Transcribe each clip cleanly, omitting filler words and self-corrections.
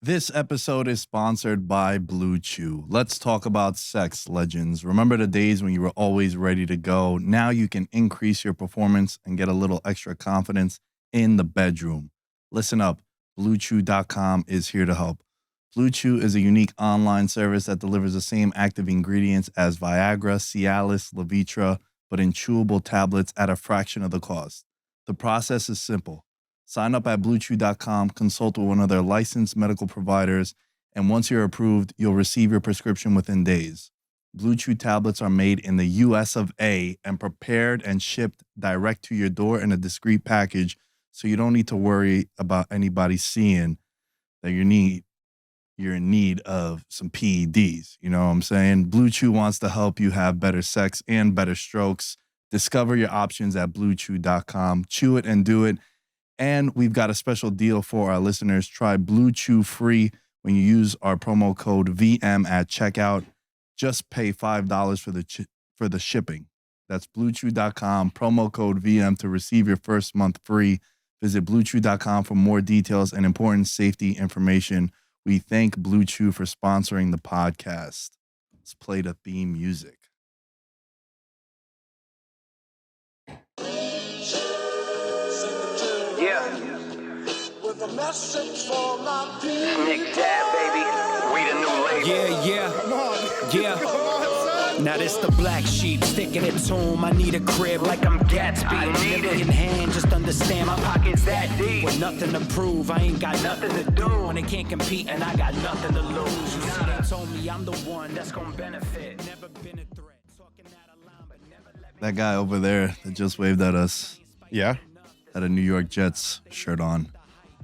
This episode is sponsored by Blue Chew. Let's talk about sex, legends. Remember the days when you were always ready to go? Now you can increase your performance and get a little extra confidence in the bedroom. Listen up. BlueChew.com is here to help. Blue Chew is a unique online service that delivers the same active ingredients as Viagra, Cialis, Levitra, but in chewable tablets at a fraction of the cost. The process is simple. Sign up at BlueChew.com, consult with one of their licensed medical providers, and once you're approved, you'll receive your prescription within days. Blue Chew tablets are made in the US of A and prepared and shipped direct to your door in a discreet package, so you don't need to worry about anybody seeing that you're in need of some PEDs. You know what I'm saying? Blue Chew wants to help you have better sex and better strokes. Discover your options at BlueChew.com. Chew it and do it. And we've got a special deal for our listeners. Try Blue Chew free when you use our promo code VM at checkout. Just pay $5 for the shipping. That's BlueChew.com, promo code VM to receive your first month free. Visit BlueChew.com for more details and important safety information. We thank Blue Chew for sponsoring the podcast. Let's play the theme music. With a message for my people. Nick Dab, baby. We the new label. Yeah. Come on. Yeah. Come on, son. Now this the black sheep, sticking it to him. I need a crib like I'm Gatsby. Million hand, just understand my pockets that deep. With nothing to prove, I ain't got nothing to do. When they can't compete and I got nothing to lose. You see, they told me I'm the one that's gonna benefit. Never been a threat. Talking out of line, but never let me. That guy over there that just waved at us Yeah. had a New York Jets shirt on.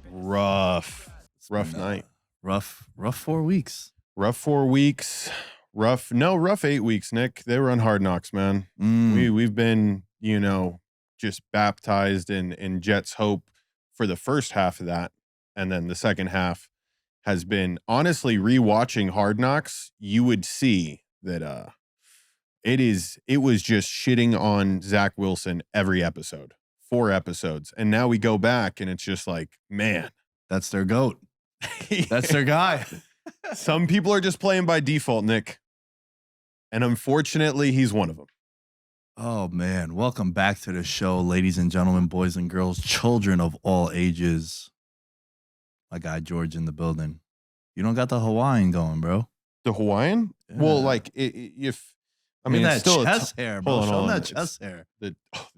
Rough night. Rough 4 weeks. Rough 4 weeks. Rough 8 weeks, Nick. They were on Hard Knocks, man. We've been, just baptized in Jets hope for the first half of that. And then the second half has been, honestly, rewatching Hard Knocks, you would see that it was just shitting on Zach Wilson every episode. 4 episodes. And now we go back and it's just like, man. That's their GOAT. That's their guy. Some people are just playing by default, Nick. And unfortunately, he's one of them. Oh, man. Welcome back to the show, ladies and gentlemen, boys and girls, children of all ages. My guy, George, in the building. You don't got the Hawaiian going, bro. The Hawaiian? Yeah. Well, like, if... I mean, that it's still chest hair, bro. Hold Show on. that chest hair. The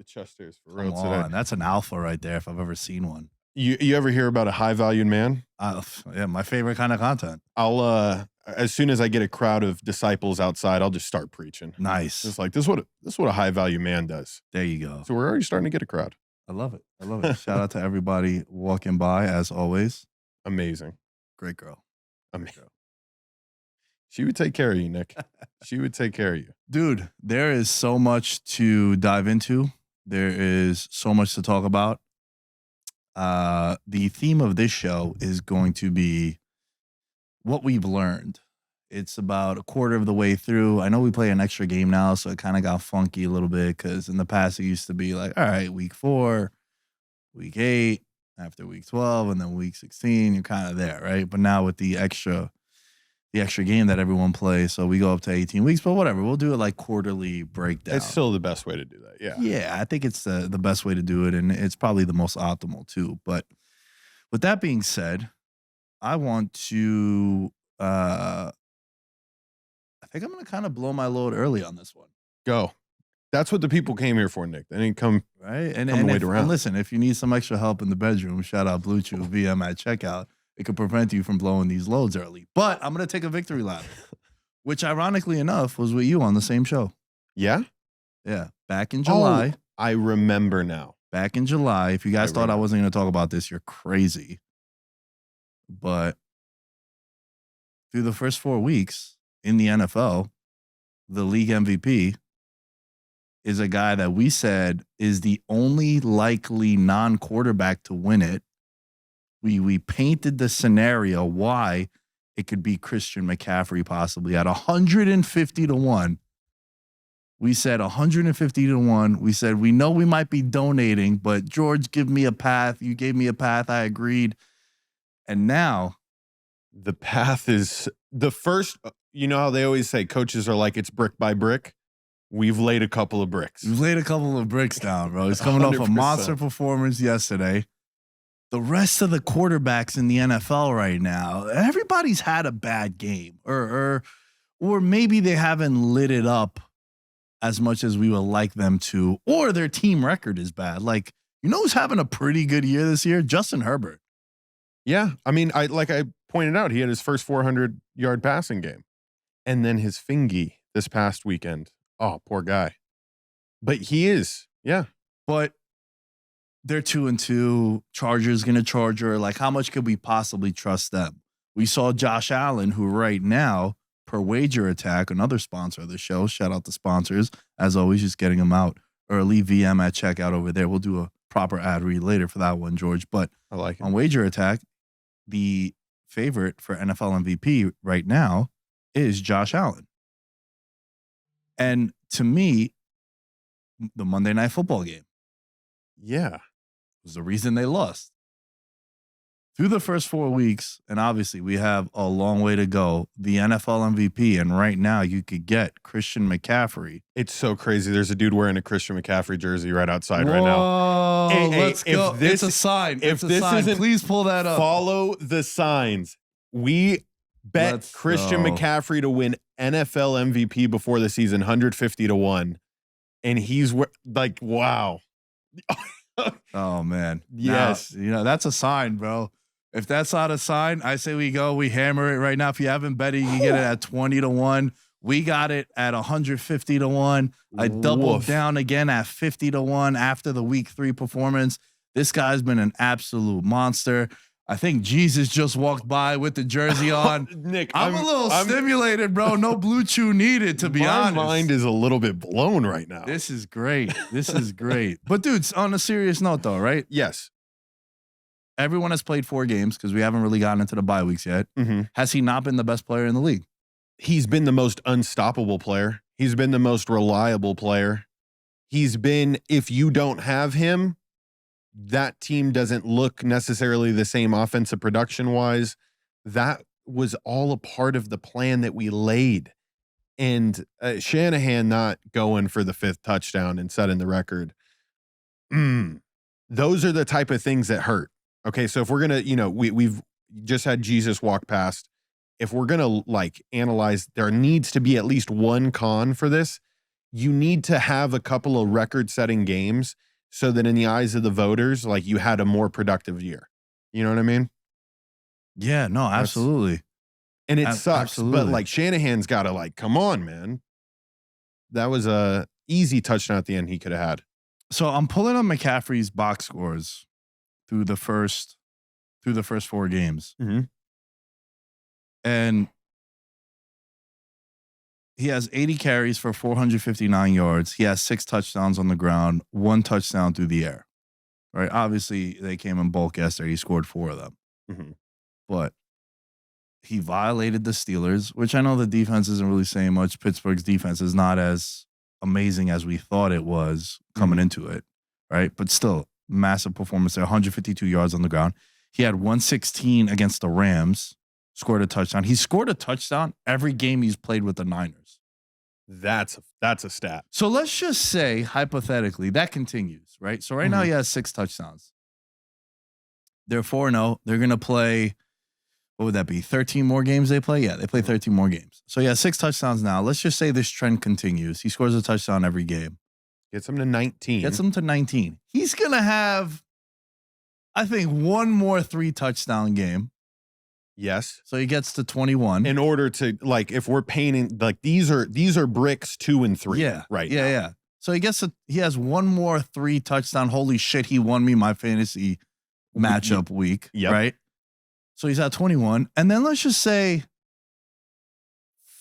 chest hair is for Come real today. on. That's an alpha right there if I've ever seen one. You ever hear about a high-valued man? Yeah, my favorite kind of content. I'll as soon as I get a crowd of disciples outside, I'll just start preaching. Nice. It's like this is what a high-value man does. There you go. So we're already starting to get a crowd. I love it. Shout out to everybody walking by, as always. Amazing. Great girl. Amazing. She would take care of you, Nick. She would take care of you. Dude, there is so much to dive into. There is so much to talk about. The theme of this show is going to be what we've learned. It's about a quarter of the way through. I know we play an extra game now, so it kind of got funky a little bit because in the past it used to be like, all right, week 4, week 8, after week 12, and then week 16, you're kind of there, right? But now with the extra game that everyone plays, so we go up to 18 weeks, but whatever. We'll do it like quarterly breakdown. It's still the best way to do that, yeah. Yeah, I think it's the best way to do it, and it's probably the most optimal too. But with that being said, I want to I think I'm going to kind of blow my load early on this one. Go. That's what the people came here for, Nick. They didn't come right. And wait around. And listen, if you need some extra help in the bedroom, shout out Blue Chew VM at checkout. It could prevent you from blowing these loads early. But I'm going to take a victory lap, which ironically enough was with you on the same show. Yeah? Yeah. Back in July. Oh, I remember now. Back in July. If you guys thought I wasn't going to talk about this, you're crazy. But through the first 4 weeks in the NFL, the league MVP is a guy that we said is the only likely non-quarterback to win it. We painted the scenario why it could be Christian McCaffrey possibly at 150 to 1. We said 150 to 1. We said, we know we might be donating, but George, give me a path. You gave me a path. I agreed. And now The path is the first. You know how they always say coaches are like it's brick by brick. We've laid a couple of bricks. We've laid a couple of bricks down, bro. He's coming off a 100%. monster performance yesterday. The rest of the quarterbacks in the NFL right now, everybody's had a bad game, or maybe they haven't lit it up as much as we would like them to, or their team record is bad. Like, you know who's having a pretty good year this year? Justin Herbert. Yeah, I mean, I pointed out, he had his first 400-yard passing game, and then his fingy this past weekend. Oh, poor guy. But he is, yeah. But they're 2-2. Chargers gonna Charger. Like, how much could we possibly trust them? We saw Josh Allen, who right now, per Wager Attack, another sponsor of the show. Shout out to sponsors. As always, just getting them out early. VM at checkout over there. We'll do a proper ad read later for that one, George. But I like it. On Wager Attack, the favorite for NFL MVP right now is Josh Allen. And to me, the Monday Night Football game, yeah, was the reason they lost. Through the first 4 weeks, and obviously we have a long way to go, the NFL MVP, and right now you could get Christian McCaffrey. It's so crazy. There's a dude wearing a Christian McCaffrey jersey right outside right now. Hey, let's go. It's a sign. If this isn't, please pull that up. Follow the signs. We bet Christian McCaffrey to win NFL MVP before the season, 150-1. And he's like, wow. Oh, man. Yes. Now, that's a sign, bro. If that's not a sign, I say we go. We hammer it right now. If you haven't bet it, you can get it at 20-1. We got it at 150-1. I doubled down again at 50-1 after the week 3 performance. This guy's been an absolute monster. I think Jesus just walked by with the jersey on. Nick, I'm a little stimulated, bro. No blue chew needed, to be honest. My mind is a little bit blown right now. This is great. This is great. But, dudes, on a serious note, though, right? Yes. Everyone has played 4 games because we haven't really gotten into the bye weeks yet. Mm-hmm. Has he not been the best player in the league? He's been the most unstoppable player. He's been the most reliable player. He's been, if you don't have him, that team doesn't look necessarily the same offensive production-wise. That was all a part of the plan that we laid. And Shanahan not going for the 5th touchdown and setting the record. Those are the type of things that hurt. Okay, so if we're going to, we've just had Jesus walk past. If we're going to, analyze, there needs to be at least one con for this. You need to have a couple of record-setting games so that in the eyes of the voters, you had a more productive year. You know what I mean? Yeah, no, absolutely. And it sucks, absolutely. But Shanahan's got to come on, man. That was a easy touchdown at the end he could have had. So I'm pulling up McCaffrey's box scores through the first 4 games. Mm-hmm. And he has 80 carries for 459 yards. He has 6 touchdowns on the ground, 1 touchdown through the air. Right? Obviously, they came in bulk yesterday. He scored 4 of them. Mm-hmm. But he violated the Steelers, which I know the defense isn't really saying much. Pittsburgh's defense is not as amazing as we thought it was coming into it, right? But still, massive performance there, 152 yards on the ground. He had 116 against the Rams, scored a touchdown. He scored a touchdown every game he's played with the Niners. That's a stat. So let's just say, hypothetically, that continues, right? So right now he has 6 touchdowns. They're 4-0. They're going to play, what would that be, 13 more games they play? Yeah, they play 13 more games. So he has 6 touchdowns now. Let's just say this trend continues. He scores a touchdown every game. Gets him to 19. Gets him to 19. He's going to have, I think, one more 3-touchdown game. Yes. So he gets to 21. In order to, if we're painting, these are bricks 2 and 3. Yeah. Right. Yeah, now. yeah. So he has one more 3-touchdown. Holy shit, he won me my fantasy matchup week. Yep. Right? So he's at 21. And then let's just say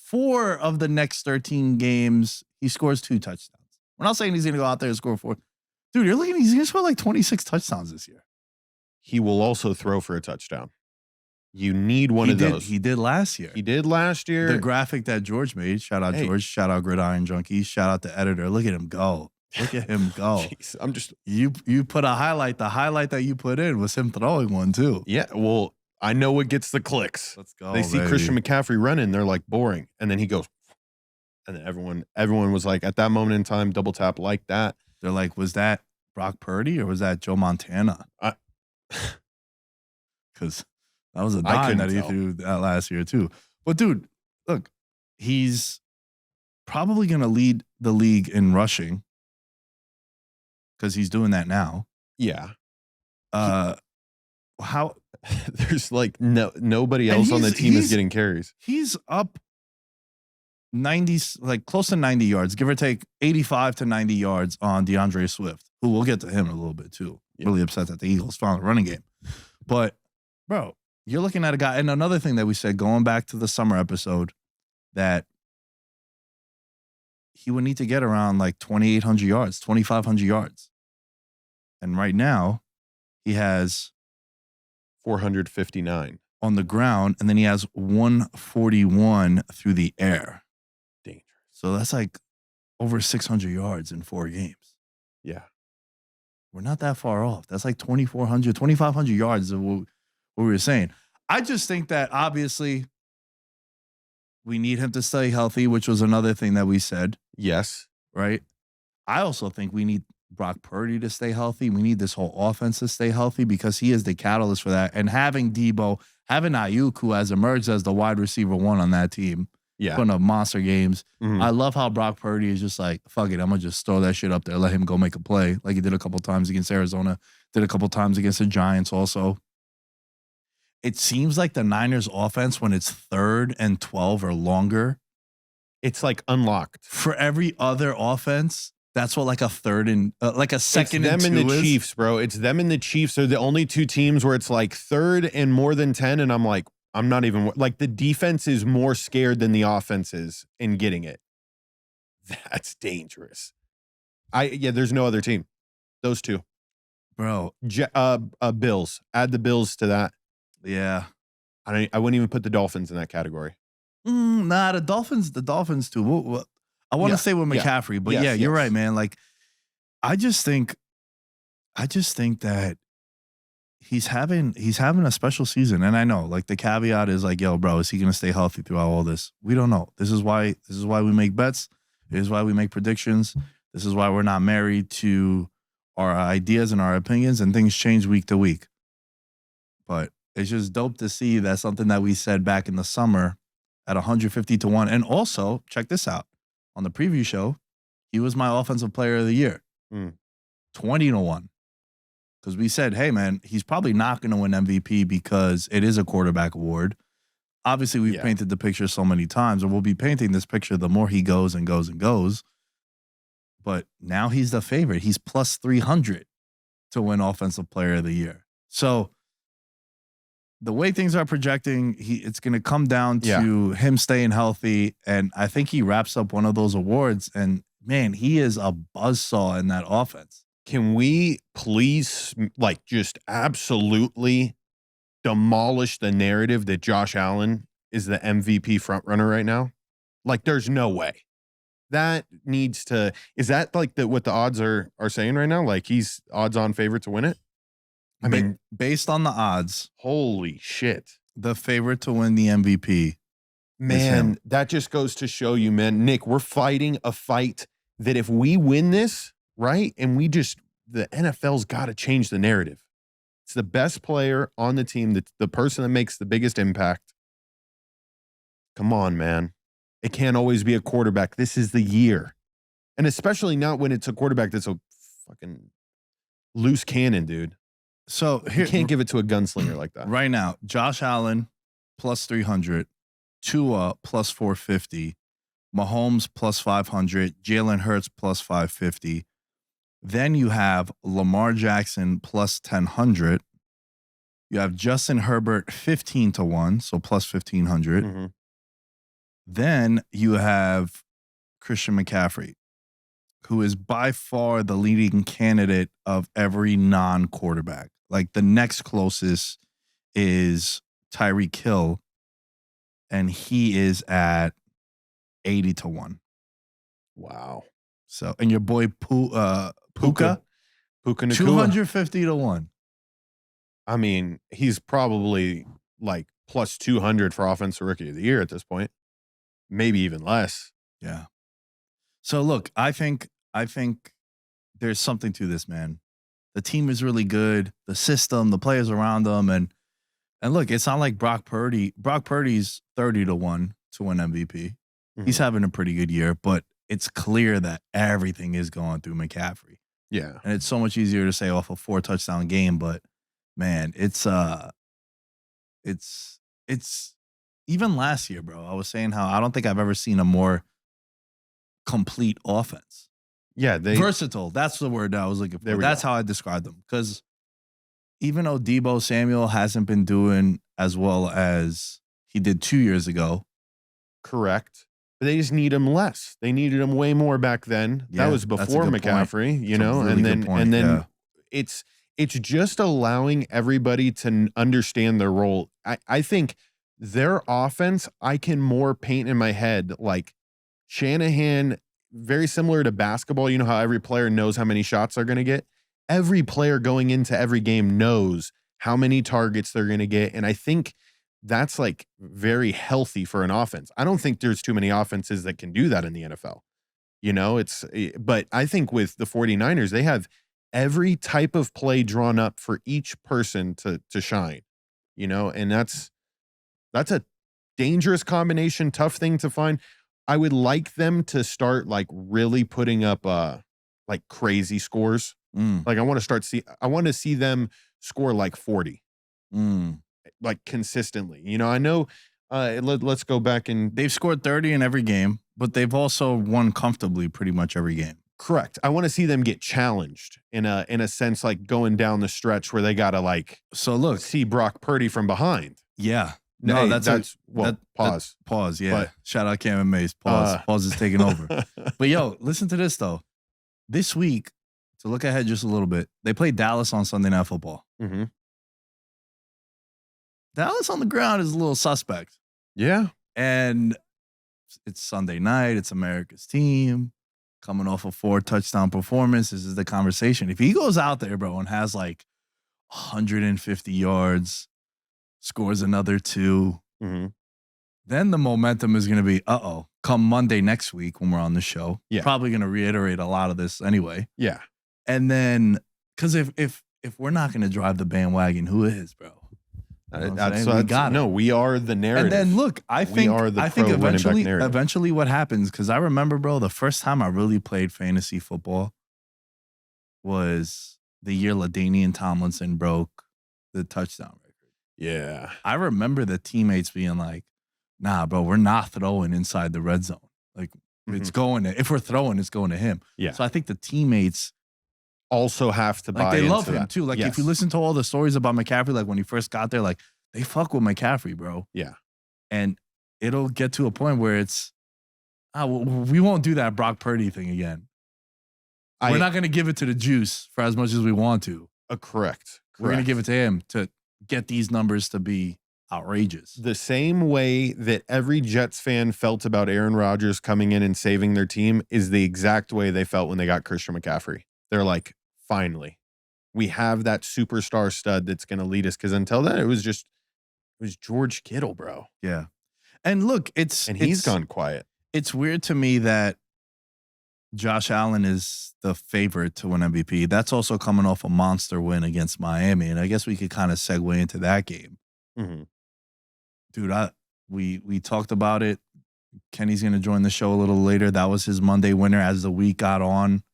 4 of the next 13 games, he scores 2 touchdowns. We're not saying he's going to go out there and score 4. Dude, he's going to score 26 touchdowns this year. He will also throw for a touchdown. You need one of those. He did last year. The graphic that George made. Shout out George. Shout out Gridiron Junkies. Shout out the editor. Look at him go. Look at him go. Jeez, I'm just you put a highlight. The highlight that you put in was him throwing one too. Yeah. Well, I know what gets the clicks. Let's go. They see baby. Christian McCaffrey running, they're like boring, and then he goes, and then everyone was like, at that moment in time, double tap like that. They're like, was that Brock Purdy or was that Joe Montana? Because that was a dime that he threw that last year too. But dude, look, he's probably going to lead the league in rushing because he's doing that now. Yeah. How there's like nobody else on the team is getting carries. He's up 90, like close to 90 yards, give or take 85 to 90 yards on DeAndre Swift, who we'll get to him in a little bit too. Yeah. Really upset that the Eagles found a running game. But bro, you're looking at a guy. And another thing that we said going back to the summer episode, that he would need to get around like 2,800 yards, 2,500 yards. And right now he has 459 on the ground, and then he has 141 through the air. Dangerous. So that's like over 600 yards in 4 games. Yeah. We're not that far off. That's like 2,400, 2,500 yards of what we were saying. I just think that obviously we need him to stay healthy, which was another thing that we said. Yes. Right? I also think we need Brock Purdy to stay healthy. We need this whole offense to stay healthy because he is the catalyst for that. And having Debo, having Ayuk, who has emerged as the wide receiver 1 on that team, putting up monster games. Mm-hmm. I love how Brock Purdy is just like, fuck it, I'm going to just throw that shit up there, let him go make a play, like he did a couple times against Arizona, did a couple times against the Giants also. It seems like the Niners offense, when it's 3rd and 12 or longer, it's like unlocked. For every other offense, that's what like a 3rd and like a 2nd and 2 and the Chiefs, bro. It's them and the Chiefs are the only 2 teams where it's like 3rd and more than 10. And I'm like, I'm not even like, the defense is more scared than the offense is in getting it. That's dangerous. There's no other team. Those 2, bro. Bills. Add the Bills to that. Yeah. I wouldn't even put the Dolphins in that category. Nah, the Dolphins too. I want to say with McCaffrey, but you're right, man. Like, I just think that he's having a special season. And I know, like, the caveat is like, yo, bro, is he going to stay healthy throughout all this? We don't know. This is why we make bets. This is why we make predictions. This is why we're not married to our ideas and our opinions, and things change week to week. But it's just dope to see that something that we said back in the summer at 150 to 1. And also, check this out. On the preview show, he was my offensive player of the year. 20 to 1. Because we said, hey, man, he's probably not going to win MVP because it is a quarterback award. Obviously, we've painted the picture so many times, and we'll be painting this picture the more he goes and goes and goes. But now he's the favorite. He's plus 300 to win offensive player of the year. So the way things are projecting, it's going to come down to him staying healthy. And I think he wraps up one of those awards. And, man, he is a buzzsaw in that offense. Can we please, like, just absolutely demolish the narrative that Josh Allen is the MVP frontrunner right now? Like, there's no way. That needs to – is that, like, what the odds are saying right now? Like, he's odds-on favorite to win it? I mean, based on the odds, holy shit, the favorite to win the MVP. Man, that just goes to show you, man, Nick, we're fighting a fight that if we win this, right, and the NFL's got to change the narrative. It's the best player on the team, the person that makes the biggest impact. Come on, man. It can't always be a quarterback. This is the year. And especially not when it's a quarterback that's a fucking loose cannon, dude. So you can't give it to a gunslinger like that. Right now, Josh Allen plus 300, Tua plus 450, Mahomes plus 500, Jalen Hurts plus 550. Then you have Lamar Jackson plus 1,000. You have Justin Herbert 15 to 1, so plus 1,500. Mm-hmm. Then you have Christian McCaffrey, who is by far the leading candidate of every non-quarterback. Like, the next closest is Tyreek Hill, and he is at 80 to 1. Wow. So, and your boy Puka Nacua, 250 to 1. I mean, he's probably like plus 200 for offensive rookie of the year at this point. Maybe even less. Yeah. So look, I think there's something to this, man. The team is really good. The system, the players around them, and look, it's not like Brock Purdy. Brock Purdy's 30-1 to win MVP. He's having a pretty good year, but it's clear that everything is going through McCaffrey. Yeah. And it's so much easier to say off a 4-touchdown game, but man, it's even last year, bro. I was saying how I don't think I've ever seen a more complete offense. Yeah, versatile. That's the word that I was looking for. That's how I described them. Because even though Deebo Samuel hasn't been doing as well as he did 2 years ago. Correct. But they just need him less. They needed him way more back then. Yeah, that was before McCaffrey, you know, really and then it's just allowing everybody to understand their role. I think their offense, I can more paint in my head like Shanahan, very similar to basketball. You know how every player knows how many shots they're going to get? Every player going into every game knows how many targets they're going to get. And I think that's like very healthy for an offense. I don't think there's too many offenses that can do that in the NFL. You know, but I think with the 49ers, they have every type of play drawn up for each person to shine, you know, and that's a dangerous combination, tough thing to find. I would like them to start like really putting up like crazy scores. Like I want to see them score like 40. Like consistently. You know, I know let's go back and they've scored 30 in every game, but they've also won comfortably pretty much every game. Correct. I want to see them get challenged in a sense, like going down the stretch where they gotta like see Brock Purdy from behind. Yeah. No, that's pause. Pause, yeah. But, shout out Cam and Mace. Pause. Pause is taking over. But yo, listen to this though. This week, to look ahead just a little bit, they play Dallas on Sunday Night Football. Dallas on the ground is a little suspect. Yeah. And it's Sunday night. It's America's team coming off a 4-touchdown performance. This is the conversation. If he goes out there, bro, and has like 150 yards, scores another 2, then the momentum is going to be, come Monday next week when we're on the show. Yeah. Probably going to reiterate a lot of this anyway. Yeah. And then, because if we're not going to drive the bandwagon, who is, bro? We are the narrative. And then look, I think eventually what happens, because I remember, bro, the first time I really played fantasy football was the year LaDainian Tomlinson broke the touchdown record. Yeah. I remember the teammates being like, nah, bro, we're not throwing inside the red zone. Like it's going to, if we're throwing, it's going to him. Yeah. So I think the teammates also have to buy like they into love him that. too. Like if you listen to all the stories about McCaffrey, like when he first got there, like they fuck with McCaffrey, bro. Yeah. And it'll get to a point where it's, we won't do that Brock Purdy thing again. We're not going to give it to the juice for as much as we want to. Correct. We're going to give it to him to get these numbers to be outrageous. The same way that every Jets fan felt about Aaron Rodgers coming in and saving their team is the exact way they felt when they got Christian McCaffrey. They're like, finally, we have that superstar stud that's going to lead us. Because until then, it was George Kittle, bro. Yeah. And look, he's gone quiet. It's weird to me that Josh Allen is the favorite to win MVP. That's also coming off a monster win against Miami. And I guess we could kind of segue into that game. Dude, we talked about it. Kenny's going to join the show a little later. That was his Monday winner as the week got on.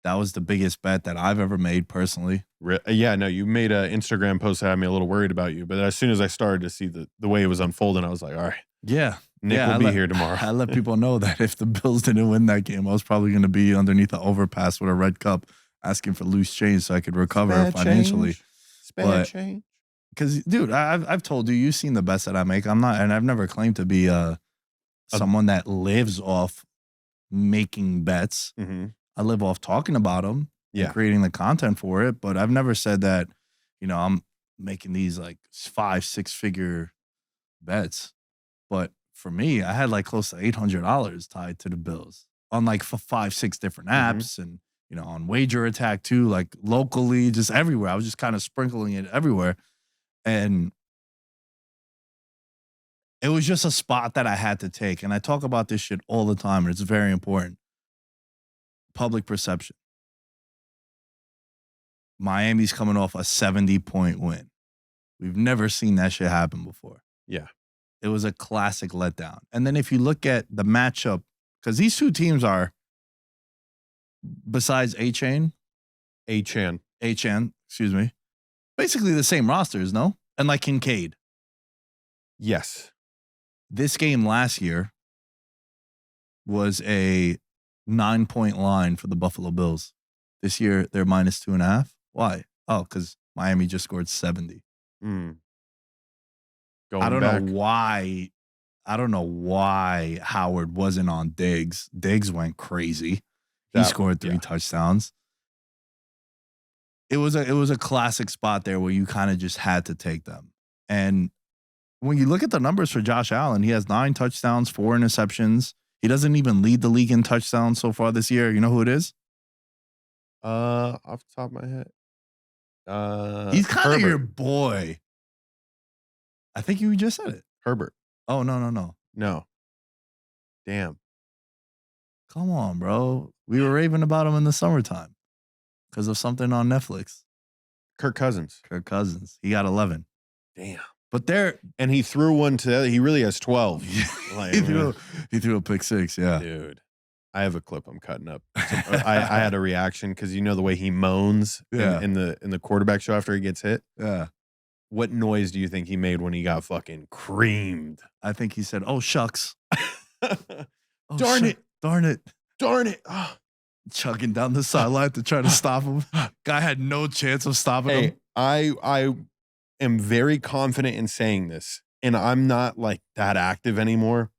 That was the biggest bet that I've ever made personally. Yeah, no, you made an Instagram post that had me a little worried about you. But as soon as I started to see the way it was unfolding, I was like, all right. Yeah. Nick will be here tomorrow. I let people know that if the Bills didn't win that game, I was probably going to be underneath the overpass with a red cup asking for loose change so I could recover financially. Spare change. Because, dude, I've told you, you've seen the best that I make. I'm not, and I've never claimed to be someone that lives off making bets. I live off talking about them and creating the content for it. But I've never said that, I'm making these like 5-6 figure bets. But for me, I had like close to $800 tied to the Bills on like 5-6 different apps and, on Wager Attack too, like locally, just everywhere. I was just kind of sprinkling it everywhere. And It was just a spot that I had to take. And I talk about this shit all the time, and it's very important. Public perception. Miami's coming off a 70-point win. We've never seen that shit happen before. Yeah. It was a classic letdown. And then if you look at the matchup, because these two teams are, besides Achane, excuse me, basically the same rosters, no? And like Kincaid. Yes. This game last year was a 9-point line for the Buffalo Bills. This year, they're minus 2.5. Why? Oh, because Miami just scored 70. I don't know why. I don't know why Howard wasn't on Diggs. Diggs went crazy. He scored 3 touchdowns. It was a classic spot there where you kind of just had to take them. And when you look at the numbers for Josh Allen, he has 9 touchdowns, 4 interceptions. He doesn't even lead the league in touchdowns so far this year. You know who it is? Off the top of my head. He's kind of your boy. I think you just said it. Herbert. Oh, no. Damn. Come on, bro. We were raving about him in the summertime because of something on Netflix. Kirk Cousins. He got 11. Damn. But and he threw one to the other. He really has 12. Like, he threw a pick 6, yeah. Dude, I have a clip I'm cutting up. So I had a reaction because you know the way he moans in the quarterback show after he gets hit? Yeah. What noise do you think he made when he got fucking creamed? I think he said, "Oh, shucks." Darn it. Oh. Chugging down the sideline to try to stop him. Guy had no chance of stopping him. I am very confident in saying this, and I'm not like that active anymore.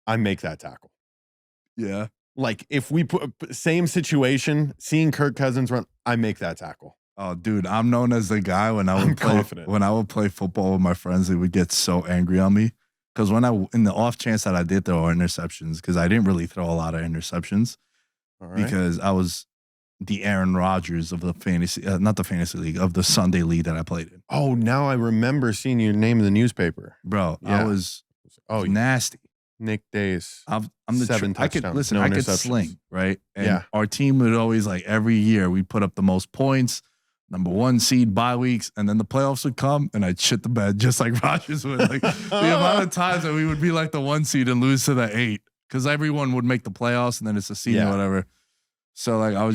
I make that tackle. Yeah. Like if we put same situation, seeing Kirk Cousins run, I make that tackle. Oh, dude, I'm known as the guy when I would play football with my friends, they would get so angry on me. Because in the off chance that I did throw interceptions, because I didn't really throw a lot of interceptions, because I was the Aaron Rodgers of the fantasy, not the fantasy league, of the Sunday league that I played in. Oh, now I remember seeing your name in the newspaper. Bro, yeah. I was nasty. Nick Dais. I'm the 7 touchdowns. I could sling, right? And our team would always, like, every year we put up the most points, number 1 seed, bye weeks, and then the playoffs would come and I'd shit the bed just like Rodgers would. Like the amount of times that we would be like the 1 seed and lose to the 8 because everyone would make the playoffs and then it's a seed or whatever. So like I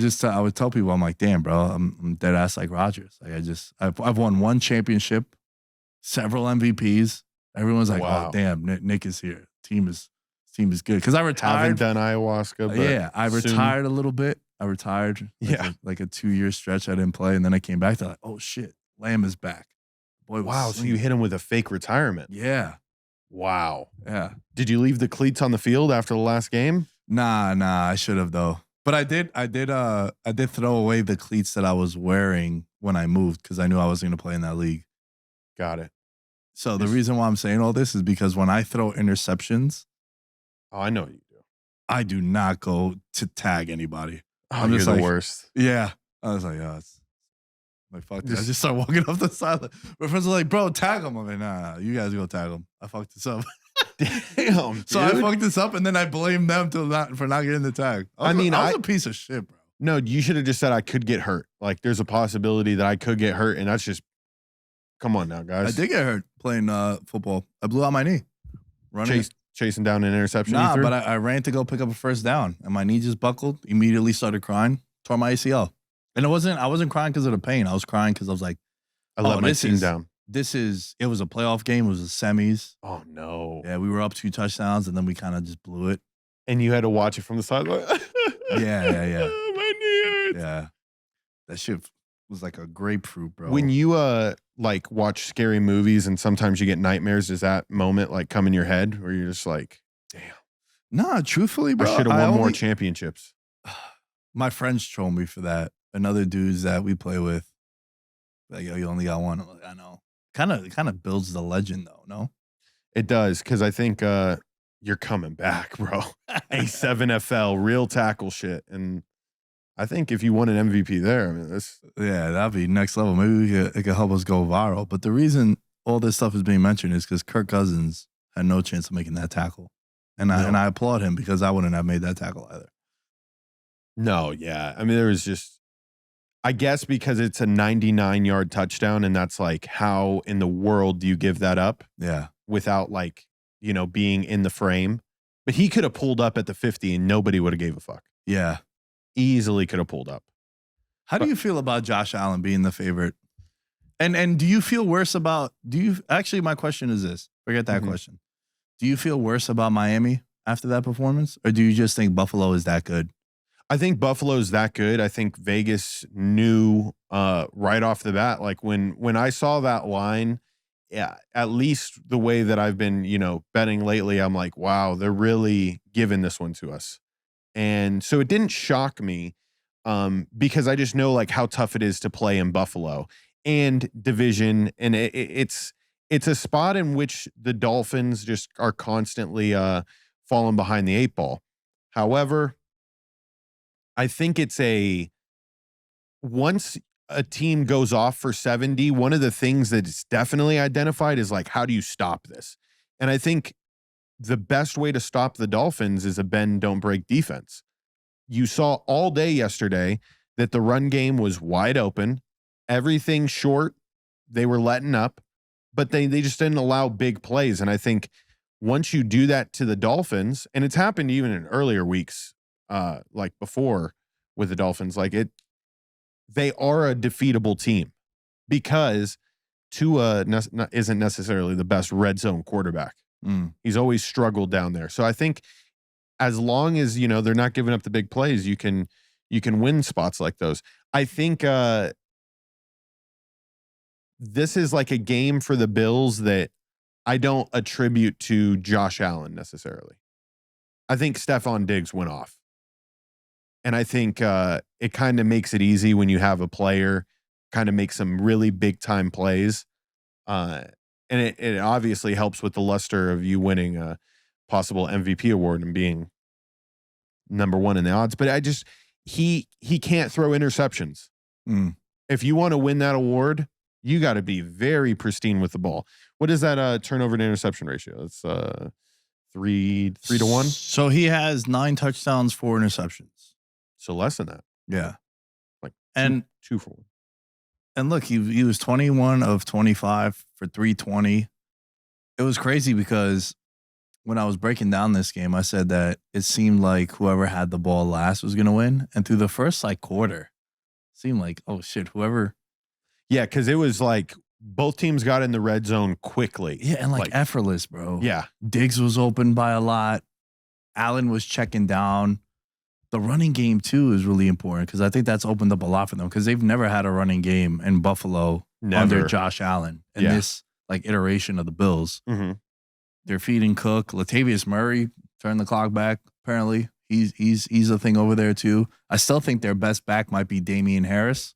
would tell people, I'm like, damn, bro, I'm dead ass like Rodgers. Like I've won 1 championship, several MVPs. Everyone's like, oh damn, Nick is here. Team is good because I retired. Haven't done ayahuasca, but I retired a little bit. I retired. Like a 2-year stretch I didn't play, and then I came back. They're like, oh shit, Lamb is back. Boy, wow. So you hit him with a fake retirement. Yeah. Wow. Yeah. Did you leave the cleats on the field after the last game? Nah. I should have though. But I did throw away the cleats that I was wearing when I moved because I knew I was going to play in that league. Got it. So the reason why I'm saying all this is because when I throw interceptions, I know you do. I do not go to tag anybody. Oh, I'm just the worst. Yeah. I was like, like fuck this. I just start walking off the sideline. My friends are like, bro, tag him. I'm like, nah, you guys go tag him. I fucked this up. Damn, dude. So I fucked this up and then I blame them for not getting the tag. I was a piece of shit, bro. No, you should have just said I could get hurt. Like there's a possibility that I could get hurt, and that's just come on now, guys. I did get hurt playing football. I blew out my knee. Chasing down an interception. Nah, but I ran to go pick up a first down, and my knee just buckled. Immediately started crying. Tore my ACL, and I wasn't crying because of the pain. I was crying because I was like, I let my team down. It was a playoff game. It was the semis. Oh no. Yeah, we were up 2 touchdowns, and then we kind of just blew it. And you had to watch it from the sideline. Yeah. My knee hurts. Yeah, that shit was like a grapefruit, bro. When you like watch scary movies and sometimes you get nightmares, does that moment like come in your head where you're just like, damn? Nah, truthfully, bro, I should have won more championships. My friends troll me for that. And other dudes that we play with, like, yo, you only got 1. I'm like, I know. Kind of builds the legend though, no? It does, because I think you're coming back, bro. A7FL, real tackle shit. And I think if you won an MVP there, I mean, that'd be next level. Maybe it could help us go viral. But the reason all this stuff is being mentioned is because Kirk Cousins had no chance of making that tackle. And No. I applaud him because I wouldn't have made that tackle either. No, yeah. I mean, there was just, I guess because it's a 99-yard touchdown, and that's like, how in the world do you give that up Yeah. without like, being in the frame? But he could have pulled up at the 50 and nobody would have gave a fuck. Yeah. Easily could have pulled up. How do you feel about Josh Allen being the favorite? And do you feel worse about, actually, my question is this. Forget that question. Do you feel worse about Miami after that performance? Or do you just think Buffalo is that good? I think Buffalo's that good. I think Vegas knew right off the bat. Like when I saw that line, yeah, at least the way that I've been, betting lately, I'm like, wow, they're really giving this one to us. And so it didn't shock me because I just know like how tough it is to play in Buffalo and division. And it's a spot in which the Dolphins just are constantly falling behind the 8 ball. However, I think once a team goes off for 70, one of the things that's definitely identified is like, how do you stop this? And I think the best way to stop the Dolphins is a bend, don't break defense. You saw all day yesterday that the run game was wide open, everything short, they were letting up, but they just didn't allow big plays. And I think once you do that to the Dolphins, and it's happened even in earlier weeks, like before with the Dolphins, like they are a defeatable team because Tua isn't necessarily the best red zone quarterback. He's always struggled down there. So I think as long as, they're not giving up the big plays, you can win spots like those. I think this is like a game for the Bills that I don't attribute to Josh Allen necessarily. I think Stephon Diggs went off. And I think it kind of makes it easy when you have a player kind of make some really big time plays. And it obviously helps with the luster of you winning a possible MVP award and being number 1 in the odds. But he can't throw interceptions. If you want to win that award, you got to be very pristine with the ball. What is that turnover to interception ratio? It's 3 to 1. So he has 9 touchdowns, 4 interceptions. So less than that. Yeah. Like and 2 for 1. And look, he was 21 of 25 for 320. It was crazy because when I was breaking down this game, I said that it seemed like whoever had the ball last was going to win. And through the first quarter, it seemed like, oh shit, whoever. Yeah, because it was like both teams got in the red zone quickly. Yeah, and like effortless, bro. Yeah. Diggs was open by a lot. Allen was checking down. The running game, too, is really important because I think that's opened up a lot for them because they've never had a running game in Buffalo under Josh Allen in this iteration of the Bills. They're feeding Cook. Latavius Murray turned the clock back, apparently. He's a thing over there, too. I still think their best back might be Damian Harris,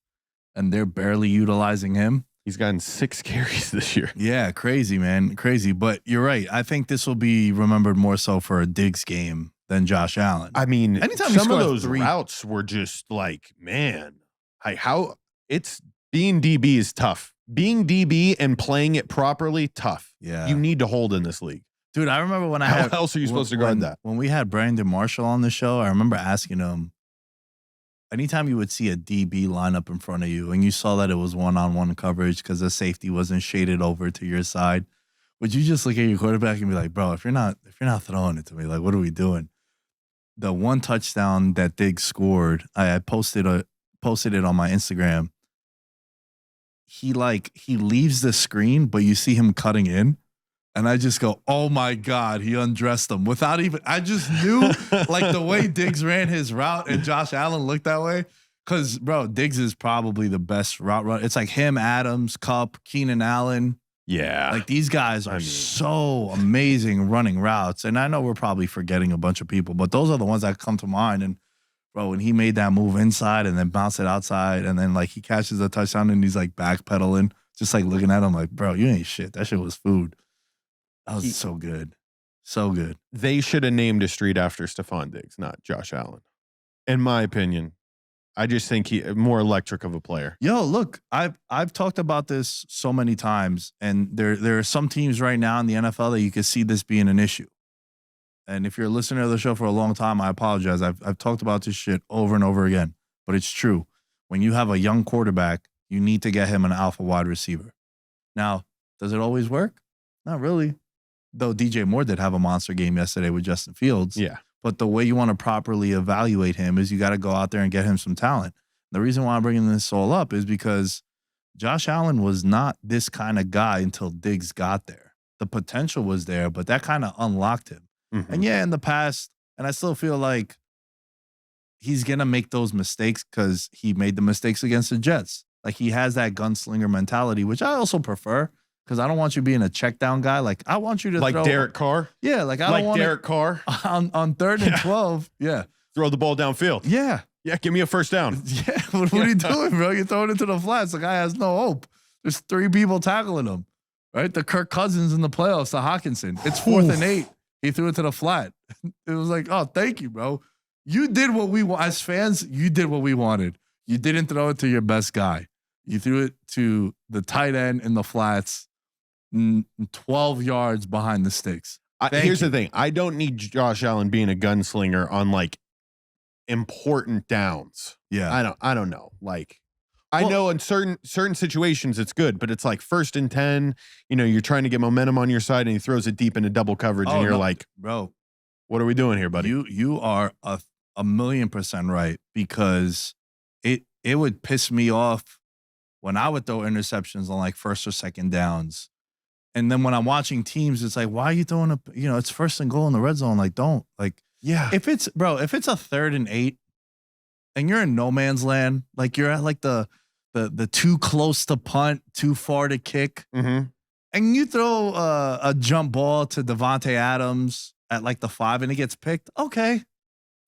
and they're barely utilizing him. He's gotten 6 carries this year. Yeah, crazy, man. Crazy. But you're right. I think this will be remembered more so for a Diggs game than Josh Allen. I mean, anytime some of those routes were just like, man, how it's being DB is tough. Being DB and playing it properly, tough. Yeah. You need to hold in this league. Dude, I remember when how else are you supposed to guard that? When we had Brandon Marshall on the show, I remember asking him, anytime you would see a DB line up in front of you and you saw that it was one-on-one coverage because the safety wasn't shaded over to your side, would you just look at your quarterback and be like, bro, if you're not throwing it to me, like, what are we doing? The one touchdown that Diggs scored, I posted it on my Instagram. He leaves the screen, but you see him cutting in. And I just go, oh my God, he undressed him without even, I just knew like the way Diggs ran his route and Josh Allen looked that way. Cause bro, Diggs is probably the best route runner. It's like him, Adams, Kupp, Keenan Allen. Yeah. Like these guys are so amazing running routes. And I know we're probably forgetting a bunch of people, but those are the ones that come to mind. And bro, when he made that move inside and then bounced it outside and then like he catches a touchdown and he's like backpedaling, just like looking at him like, bro, you ain't shit. That shit was food. That was so good. So good. They should have named a street after Stephon Diggs, not Josh Allen. In my opinion, I just think he more electric of a player. Yo, look, I've talked about this so many times, and there are some teams right now in the NFL that you can see this being an issue. And if you're a listener to the show for a long time, I apologize. I've talked about this shit over and over again, but it's true. When you have a young quarterback, you need to get him an alpha wide receiver. Now, does it always work? Not really. Though DJ Moore did have a monster game yesterday with Justin Fields. Yeah. But the way you want to properly evaluate him is you got to go out there and get him some talent. The reason why I'm bringing this all up is because Josh Allen was not this kind of guy until Diggs got there. The potential was there, but that kind of unlocked him. Mm-hmm. And yeah, in the past, and I still feel like he's going to make those mistakes because he made the mistakes against the Jets. Like he has that gunslinger mentality, which I also prefer because I don't want you being a check down guy. Like I want you to like throw, Derek Carr. Yeah, like I like don't want Derek Carr on 3rd and 12. Yeah. Throw the ball downfield. Yeah. Yeah, give me a first down. Yeah. What are you doing, bro? You're throwing it to the flats. The guy has no hope. There's 3 people tackling him. Right? The Kirk Cousins in the playoffs, the Hawkinson. It's 4th and 8. He threw it to the flat. It was like, oh, thank you, bro. You did what we want. As fans, you did what we wanted. You didn't throw it to your best guy. You threw it to the tight end in the flats, 12 yards behind the sticks. Here's the thing. I don't need Josh Allen being a gunslinger on like important downs. Yeah. I don't know. Like I know in certain situations it's good, but it's like 1st and 10, you're trying to get momentum on your side and he throws it deep into double coverage and you're like, bro, what are we doing here, buddy? You are a 1,000,000% right because it would piss me off when I would throw interceptions on like 1st or 2nd downs. And then when I'm watching teams, it's like, why are you throwing it's 1st and goal in the red zone. Like, don't yeah. If it's a 3rd and 8 and you're in no man's land, like you're at like the too close to punt, too far to kick. Mm-hmm. And you throw a jump ball to Devontae Adams at like the 5 and it gets picked. Okay.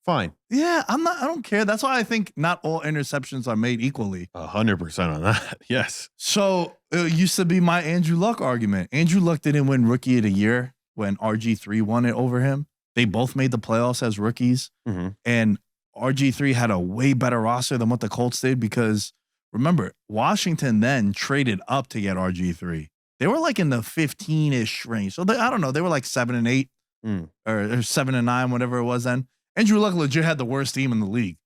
Fine. Yeah, I don't care. That's why I think not all interceptions are made equally. 100% on that. Yes. So it used to be my Andrew Luck argument. Andrew Luck didn't win Rookie of the Year when RG3 won it over him. They both made the playoffs as rookies. Mm-hmm. And RG3 had a way better roster than what the Colts did because, remember, Washington then traded up to get RG3. They were like in the 15-ish range. So I don't know. They were like 7 and 8 or 7 and 9, whatever it was then. Andrew Luck legit had the worst team in the league.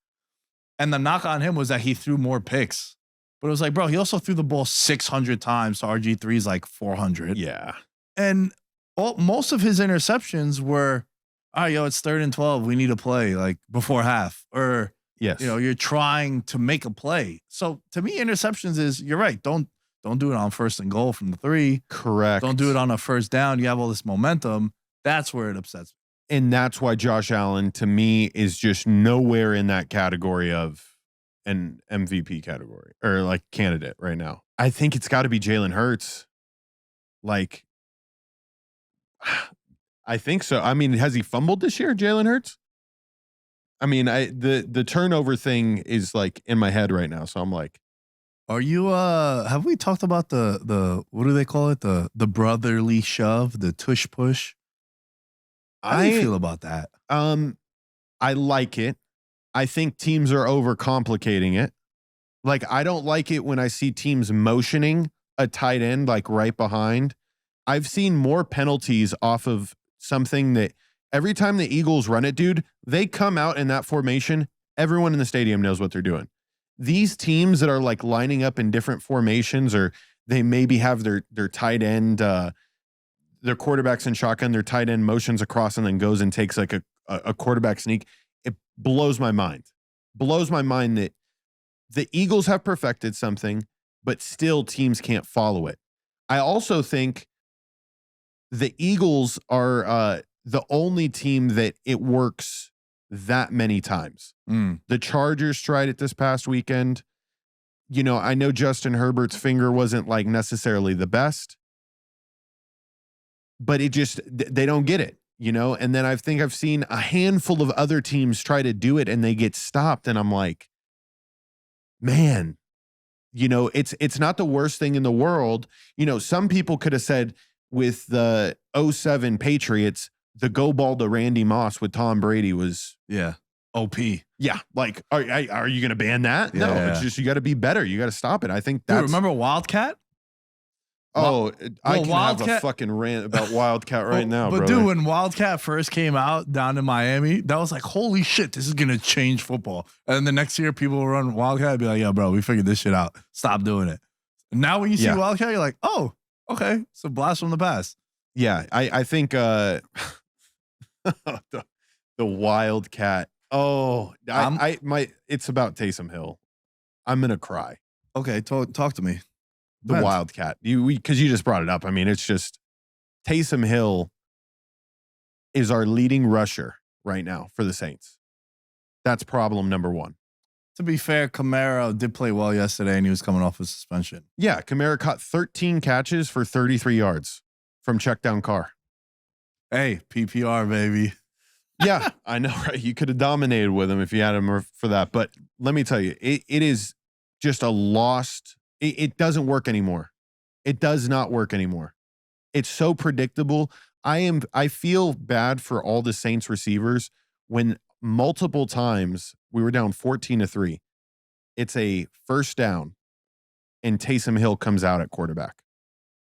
And the knock on him was that he threw more picks. But it was like, bro, he also threw the ball 600 times. So RG3's like 400. Yeah. And most of his interceptions were, all right, it's 3rd and 12. We need to play like before half. Or, yes, you're trying to make a play. So to me, interceptions is, you're right. Don't do it on 1st and goal from the 3. Correct. Don't do it on a 1st down. You have all this momentum. That's where it upsets me. And that's why Josh Allen, to me, is just nowhere in that category of an MVP category or like candidate right now. I think it's got to be Jalen Hurts. Like, I think so. I mean, has he fumbled this year, Jalen Hurts? I mean, the turnover thing is like in my head right now. So I'm like, are you have we talked about the what do they call it? The brotherly shove, the tush push? How do you feel about that? I like it. I think teams are overcomplicating it. Like, I don't like it when I see teams motioning a tight end like right behind. I've seen more penalties off of something that every time the Eagles run it, dude, they come out in that formation. Everyone in the stadium knows what they're doing. These teams that are like lining up in different formations, or they maybe have their tight end, their quarterbacks in shotgun, their tight end motions across and then goes and takes like a quarterback sneak. It blows my mind. Blows my mind that the Eagles have perfected something, but still teams can't follow it. I also think the Eagles are the only team that it works that many times. The Chargers tried it this past weekend. I know Justin Herbert's finger wasn't like necessarily the best, but they don't get it, And then I think I've seen a handful of other teams try to do it and they get stopped. And I'm like, man, it's not the worst thing in the world. Some people could have said with the 07 Patriots, the go ball to Randy Moss with Tom Brady was OP. Yeah, like are you going to ban that? No, Yeah. it's just you got to be better. You got to stop it. I think that's. Dude, remember Wildcat? Oh, I can have a Wildcat- fucking rant about Wildcat right now, but brother. dude, when Wildcat first came out down in Miami, that was like, holy shit, this is gonna change football. And then the next year, people will run Wildcat and be like, yeah, bro, we figured this shit out. Stop doing it. And now when you see Wildcat, you're like, oh, okay, it's a blast from the past. Yeah, I think the Wildcat. Oh, it's about Taysom Hill. I'm gonna cry. Okay, talk to me. The Wildcat. Because you just brought it up. I mean, it's just Taysom Hill is our leading rusher right now for the Saints. That's problem number one. To be fair, Kamara did play well yesterday, and he was coming off a suspension. Yeah, Kamara caught 13 catches for 33 yards from check down Carr. Hey, PPR, baby. Yeah, I know, right? You could have dominated with him if you had him for that. But let me tell you, it is just a lost. It doesn't work anymore. It does not work anymore. It's so predictable. I feel bad for all the Saints receivers when multiple times we were down 14-3. It's a first down and Taysom Hill comes out at quarterback.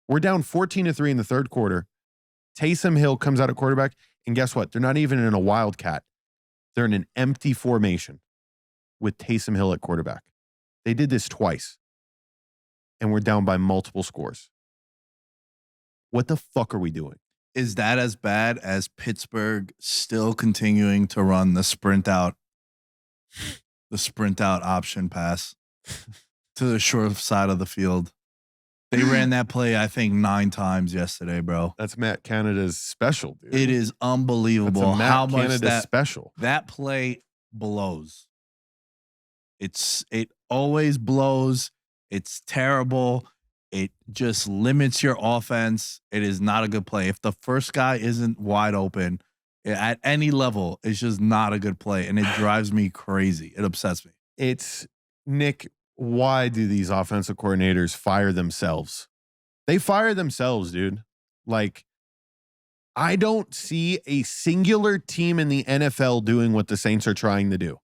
We're down 14-3 in the third quarter. Taysom Hill comes out at quarterback, and guess what? They're not even in a wildcat. They're in an empty formation with Taysom Hill at quarterback. They did this twice, and we're down by multiple scores. What the fuck are we doing? Is that as bad as Pittsburgh still continuing to run the sprint out option pass to the short side of the field? They ran that play, I think, 9 times yesterday, bro. That's Matt Canada's special, dude. It is unbelievable That's a Matt how much Canada special. That play blows. It always blows. It's terrible. It just limits your offense. It is not a good play. If the first guy isn't wide open at any level, it's just not a good play. And it drives me crazy. It upsets me. It's, Nick, why do these offensive coordinators fire themselves? They fire themselves, dude. Like, I don't see a singular team in the NFL doing what the Saints are trying to do.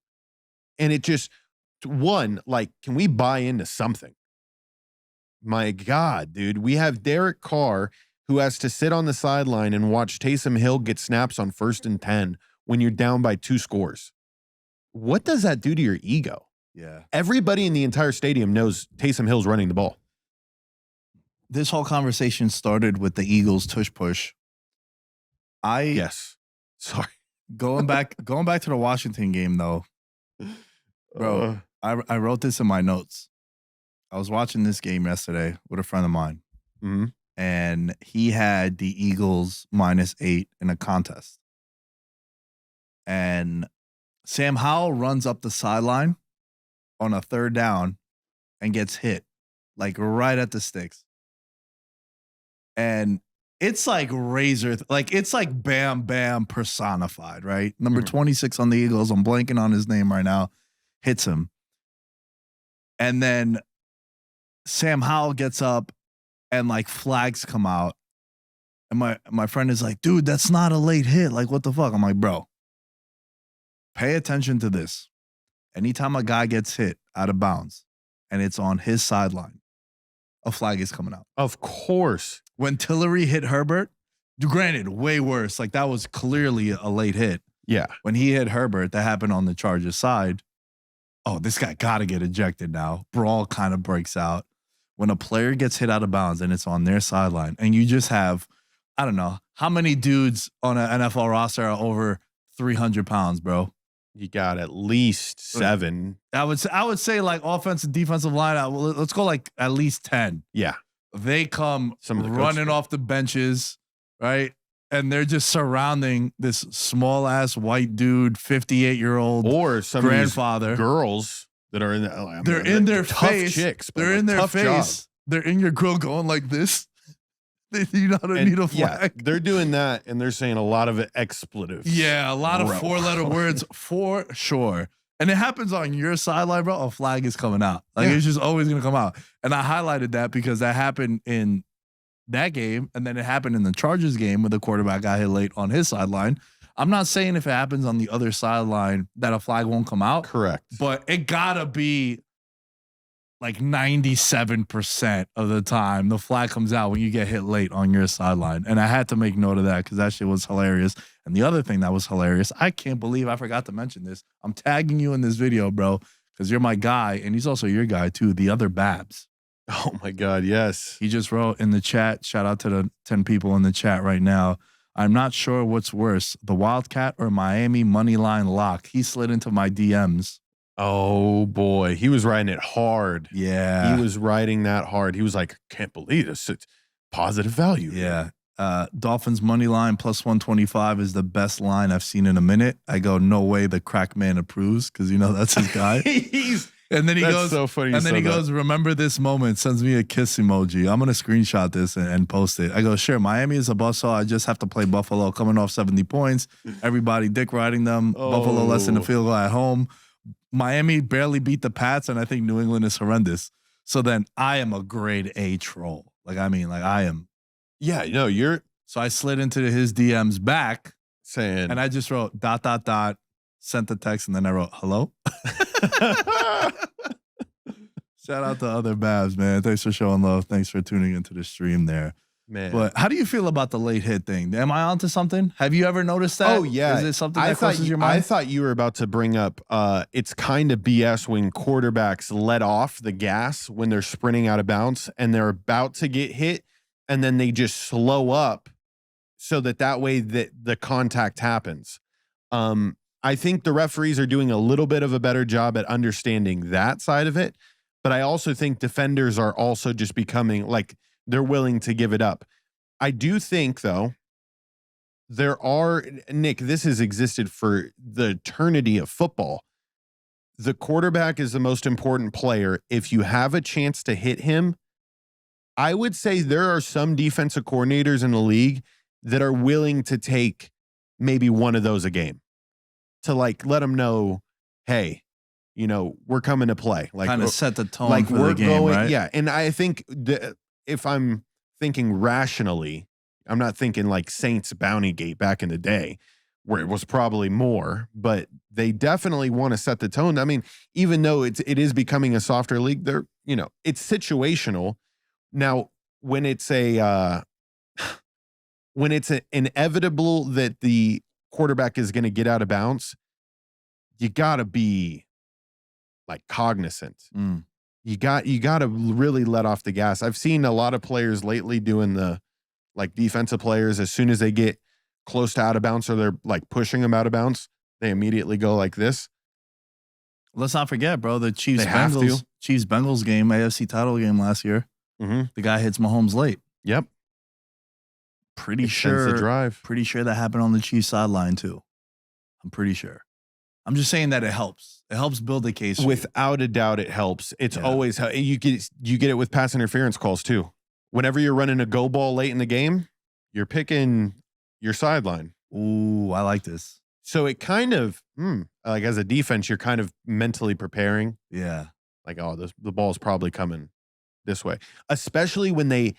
And it just, one, like, can we buy into something? My God, dude. We have Derek Carr who has to sit on the sideline and watch Taysom Hill get snaps on 1st and 10 when you're down by 2 scores. What does that do to your ego? Yeah. Everybody in the entire stadium knows Taysom Hill's running the ball. This whole conversation started with the Eagles tush push. Yes. Sorry. Going back to the Washington game though, bro. I wrote this in my notes. I was watching this game yesterday with a friend of mine, and he had the Eagles -8 in a contest. And Sam Howell runs up the sideline on a 3rd down and gets hit, like right at the sticks. And it's like it's like Bam Bam personified, right? Number 26 on the Eagles, I'm blanking on his name right now, hits him. And then Sam Howell gets up and like flags come out. And my friend is like, dude, that's not a late hit. Like, what the fuck? I'm like, bro, pay attention to this. Anytime a guy gets hit out of bounds and it's on his sideline, a flag is coming out. Of course. When Tillery hit Herbert, granted, way worse. Like, that was clearly a late hit. Yeah. When he hit Herbert, that happened on the Chargers side. Oh, this guy got to get ejected now. Brawl kind of breaks out. When a player gets hit out of bounds and it's on their sideline, and you just have, I don't know, how many dudes on an NFL roster are over 300 pounds, bro? You got at least 7. I would say like offensive, defensive line. Let's go like at least 10. Yeah. They come Some of the running off the benches, right? And they're just surrounding this small ass white dude, 58-year-old or some grandfather. Of these girls that are in they're in their tough face. chicks. They're in their face. Job. They're in your grill going like this. You know how to need a flag. Yeah, they're doing that, and they're saying a lot of expletives. Yeah, a lot of 4-letter words for sure. And it happens on your sideline, bro. A flag is coming out. Like, it's just always going to come out. And I highlighted that because that happened in that game, and then it happened in the Chargers game where the quarterback got hit late on his sideline. I'm not saying if it happens on the other sideline that a flag won't come out. Correct. But it gotta be like 97% of the time the flag comes out when you get hit late on your sideline. And I had to make note of that because that shit was hilarious. And the other thing that was hilarious, I can't believe I forgot to mention this. I'm tagging you in this video, bro, because you're my guy, and he's also your guy too, the other Babs. Oh my God, yes. He just wrote in the chat, shout out to the 10 people in the chat right now. I'm not sure what's worse, the Wildcat or Miami money line lock. He slid into my DMs. Oh boy, he was riding it hard. Yeah. He was riding that hard. He was like, can't believe this. It's positive value. Yeah. Dolphins money line plus 125 is the best line I've seen in a minute. I go, no way the crack man approves because you know that's his guy. And then he That's goes, so funny. and then he goes, remember this moment, sends me a kiss emoji. I'm going to screenshot this and post it. I go, sure, Miami is a bustle. I just have to play Buffalo coming off 70 points. Everybody dick riding them. Buffalo less than a field goal at home. Miami barely beat the Pats, and I think New England is horrendous. So then I am a grade A troll. Like I am. Yeah, no, you're So I slid into his DMs back, saying, and I just wrote ... sent the text, and then I wrote, hello? Shout out to other Babs, man. Thanks for showing love. Thanks for tuning into the stream there. man. But how do you feel about the late hit thing? Am I onto something? Have you ever noticed that? Oh, yeah. Is it something that crosses your mind? I thought you were about to bring up it's kind of BS when quarterbacks let off the gas when they're sprinting out of bounds and they're about to get hit, and then they just slow up so that way that the contact happens. I think the referees are doing a little bit of a better job at understanding that side of it, but I also think defenders are also just becoming like they're willing to give it up. I do think, though, Nick, this has existed for the eternity of football. The quarterback is the most important player. If you have a chance to hit him, I would say there are some defensive coordinators in the league that are willing to take maybe one of those a game to like let them know, hey, you know, we're coming to play. Like kind of set the tone like for we're the game, going, right? yeah. And I think if I'm thinking rationally, I'm not thinking like Saints Bounty Gate back in the day where it was probably more, but they definitely want to set the tone. I mean, even though it is becoming a softer league, they're, you know, it's situational. Now, when it's inevitable that the quarterback is going to get out of bounds, you got to be like cognizant. You got to really let off the gas. I've seen a lot of players lately doing the like defensive players, as soon as they get close to out of bounds or they're like pushing them out of bounds, they immediately go like this. Let's not forget, bro, the They have to. Chiefs-Bengals game, AFC title game last year. Mm-hmm. The guy hits Mahomes late. Yep. Pretty Extends sure the drive. Pretty sure that happened on the Chiefs sideline too. I'm pretty sure. I'm just saying that it helps. It helps build a case. Without a doubt, it helps. It's always you get it with pass interference calls too. Whenever you're running a go ball late in the game, you're picking your sideline. Ooh, I like this. So it kind of like as a defense, you're kind of mentally preparing. Yeah. Like, oh, the ball's probably coming this way. Especially when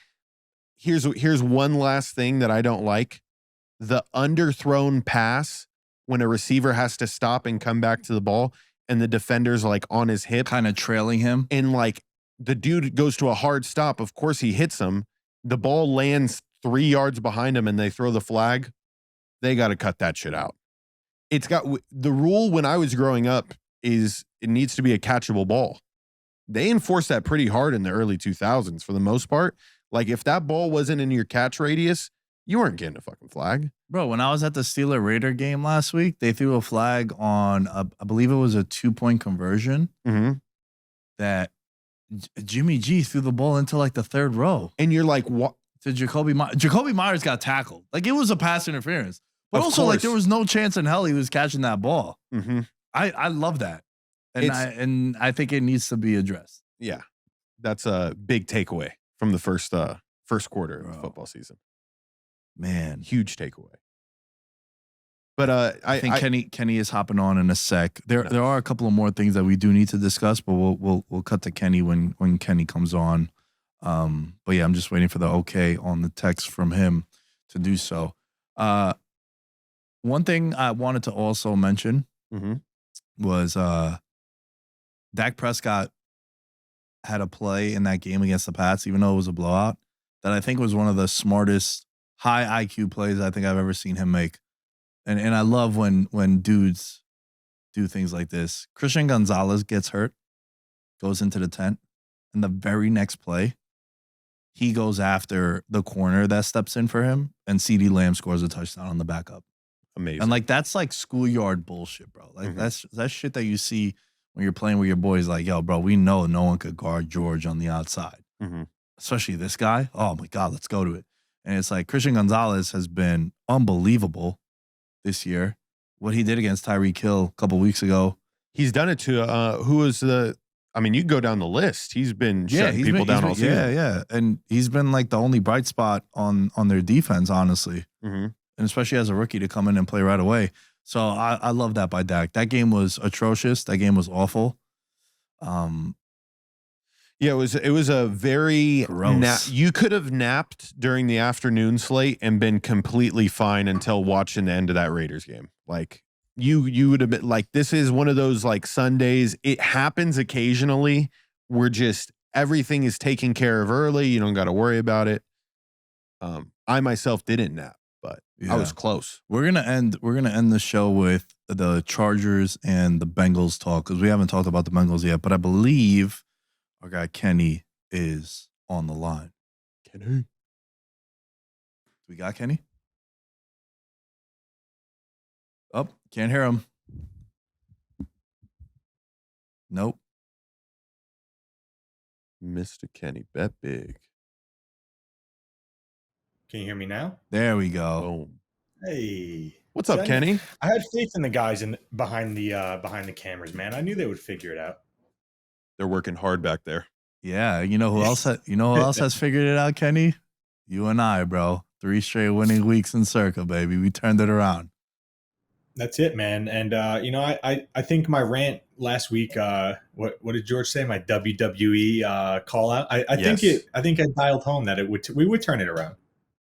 here's one last thing that I don't like. The underthrown pass when a receiver has to stop and come back to the ball and the defender's like on his hip. Kind of trailing him. And like the dude goes to a hard stop. Of course he hits him. The ball lands 3 yards behind him and they throw the flag. They got to cut that shit out. It's got the rule when I was growing up is it needs to be a catchable ball. They enforced that pretty hard in the early 2000s for the most part. Like if that ball wasn't in your catch radius, you weren't getting a fucking flag. Bro, when I was at the Steeler-Raider game last week, they threw a flag on, I believe it was a 2-point conversion that Jimmy G threw the ball into like the third row. And you're like, what? To Jacoby Myers. Jacoby Myers got tackled. Like it was a pass interference. But Of also course. like there was no chance in hell he was catching that ball. Mm-hmm. I love that. And I think it needs to be addressed. Yeah. That's a big takeaway from the first quarter of the football season. Man. Huge takeaway. But I think Kenny is hopping on in a sec. There are a couple of more things that we do need to discuss, but we'll cut to Kenny when Kenny comes on. But yeah, I'm just waiting for the okay on the text from him to do so. One thing I wanted to also mention Mm-hmm. was Dak Prescott had a play in that game against the Pats, even though it was a blowout, that I think was one of the smartest high IQ plays I think I've ever seen him make. And I love when dudes do things like this. Christian Gonzalez gets hurt, goes into the tent, and the very next play, he goes after the corner that steps in for him, and CeeDee Lamb scores a touchdown on the backup. Amazing. And like that's like schoolyard bullshit, bro. Like that's shit that you see when you're playing with your boys. Like, yo, bro, we know no one could guard George on the outside, especially this guy. Oh my God, let's go to it. And it's like Christian Gonzalez has been unbelievable this year. What he did against Tyreek Hill a couple weeks ago. He's done it to who was the? I mean, you can go down the list. He's been shutting people down all season. Yeah, and he's been like the only bright spot on their defense, honestly. And especially as a rookie to come in and play right away. So I love that by Dak. That game was atrocious. That game was awful. Yeah, it was a very you could have napped during the afternoon slate and been completely fine until watching the end of that Raiders game. Like you would have been like, this is one of those like Sundays. It happens occasionally where just everything is taken care of early. You don't got to worry about it. I myself didn't nap, but I was close. We're gonna end the show with the Chargers and the Bengals talk because we haven't talked about the Bengals yet, but I believe our guy Kenny is on the line. Kenny. We got Kenny? Oh, can't hear him. Nope. Mr. Kenny, bet big. Can you hear me now? There we go. Boom. Hey. What's up, Kenny? I had faith in the guys behind the cameras, man. I knew they would figure it out. They're working hard back there. Yeah, you know who else has figured it out, Kenny? You and I, bro. 3 straight winning weeks in Circa, baby. We turned it around. That's it, man. And I think my rant last week, what did George say? My WWE call out. I think I dialed home that we would turn it around.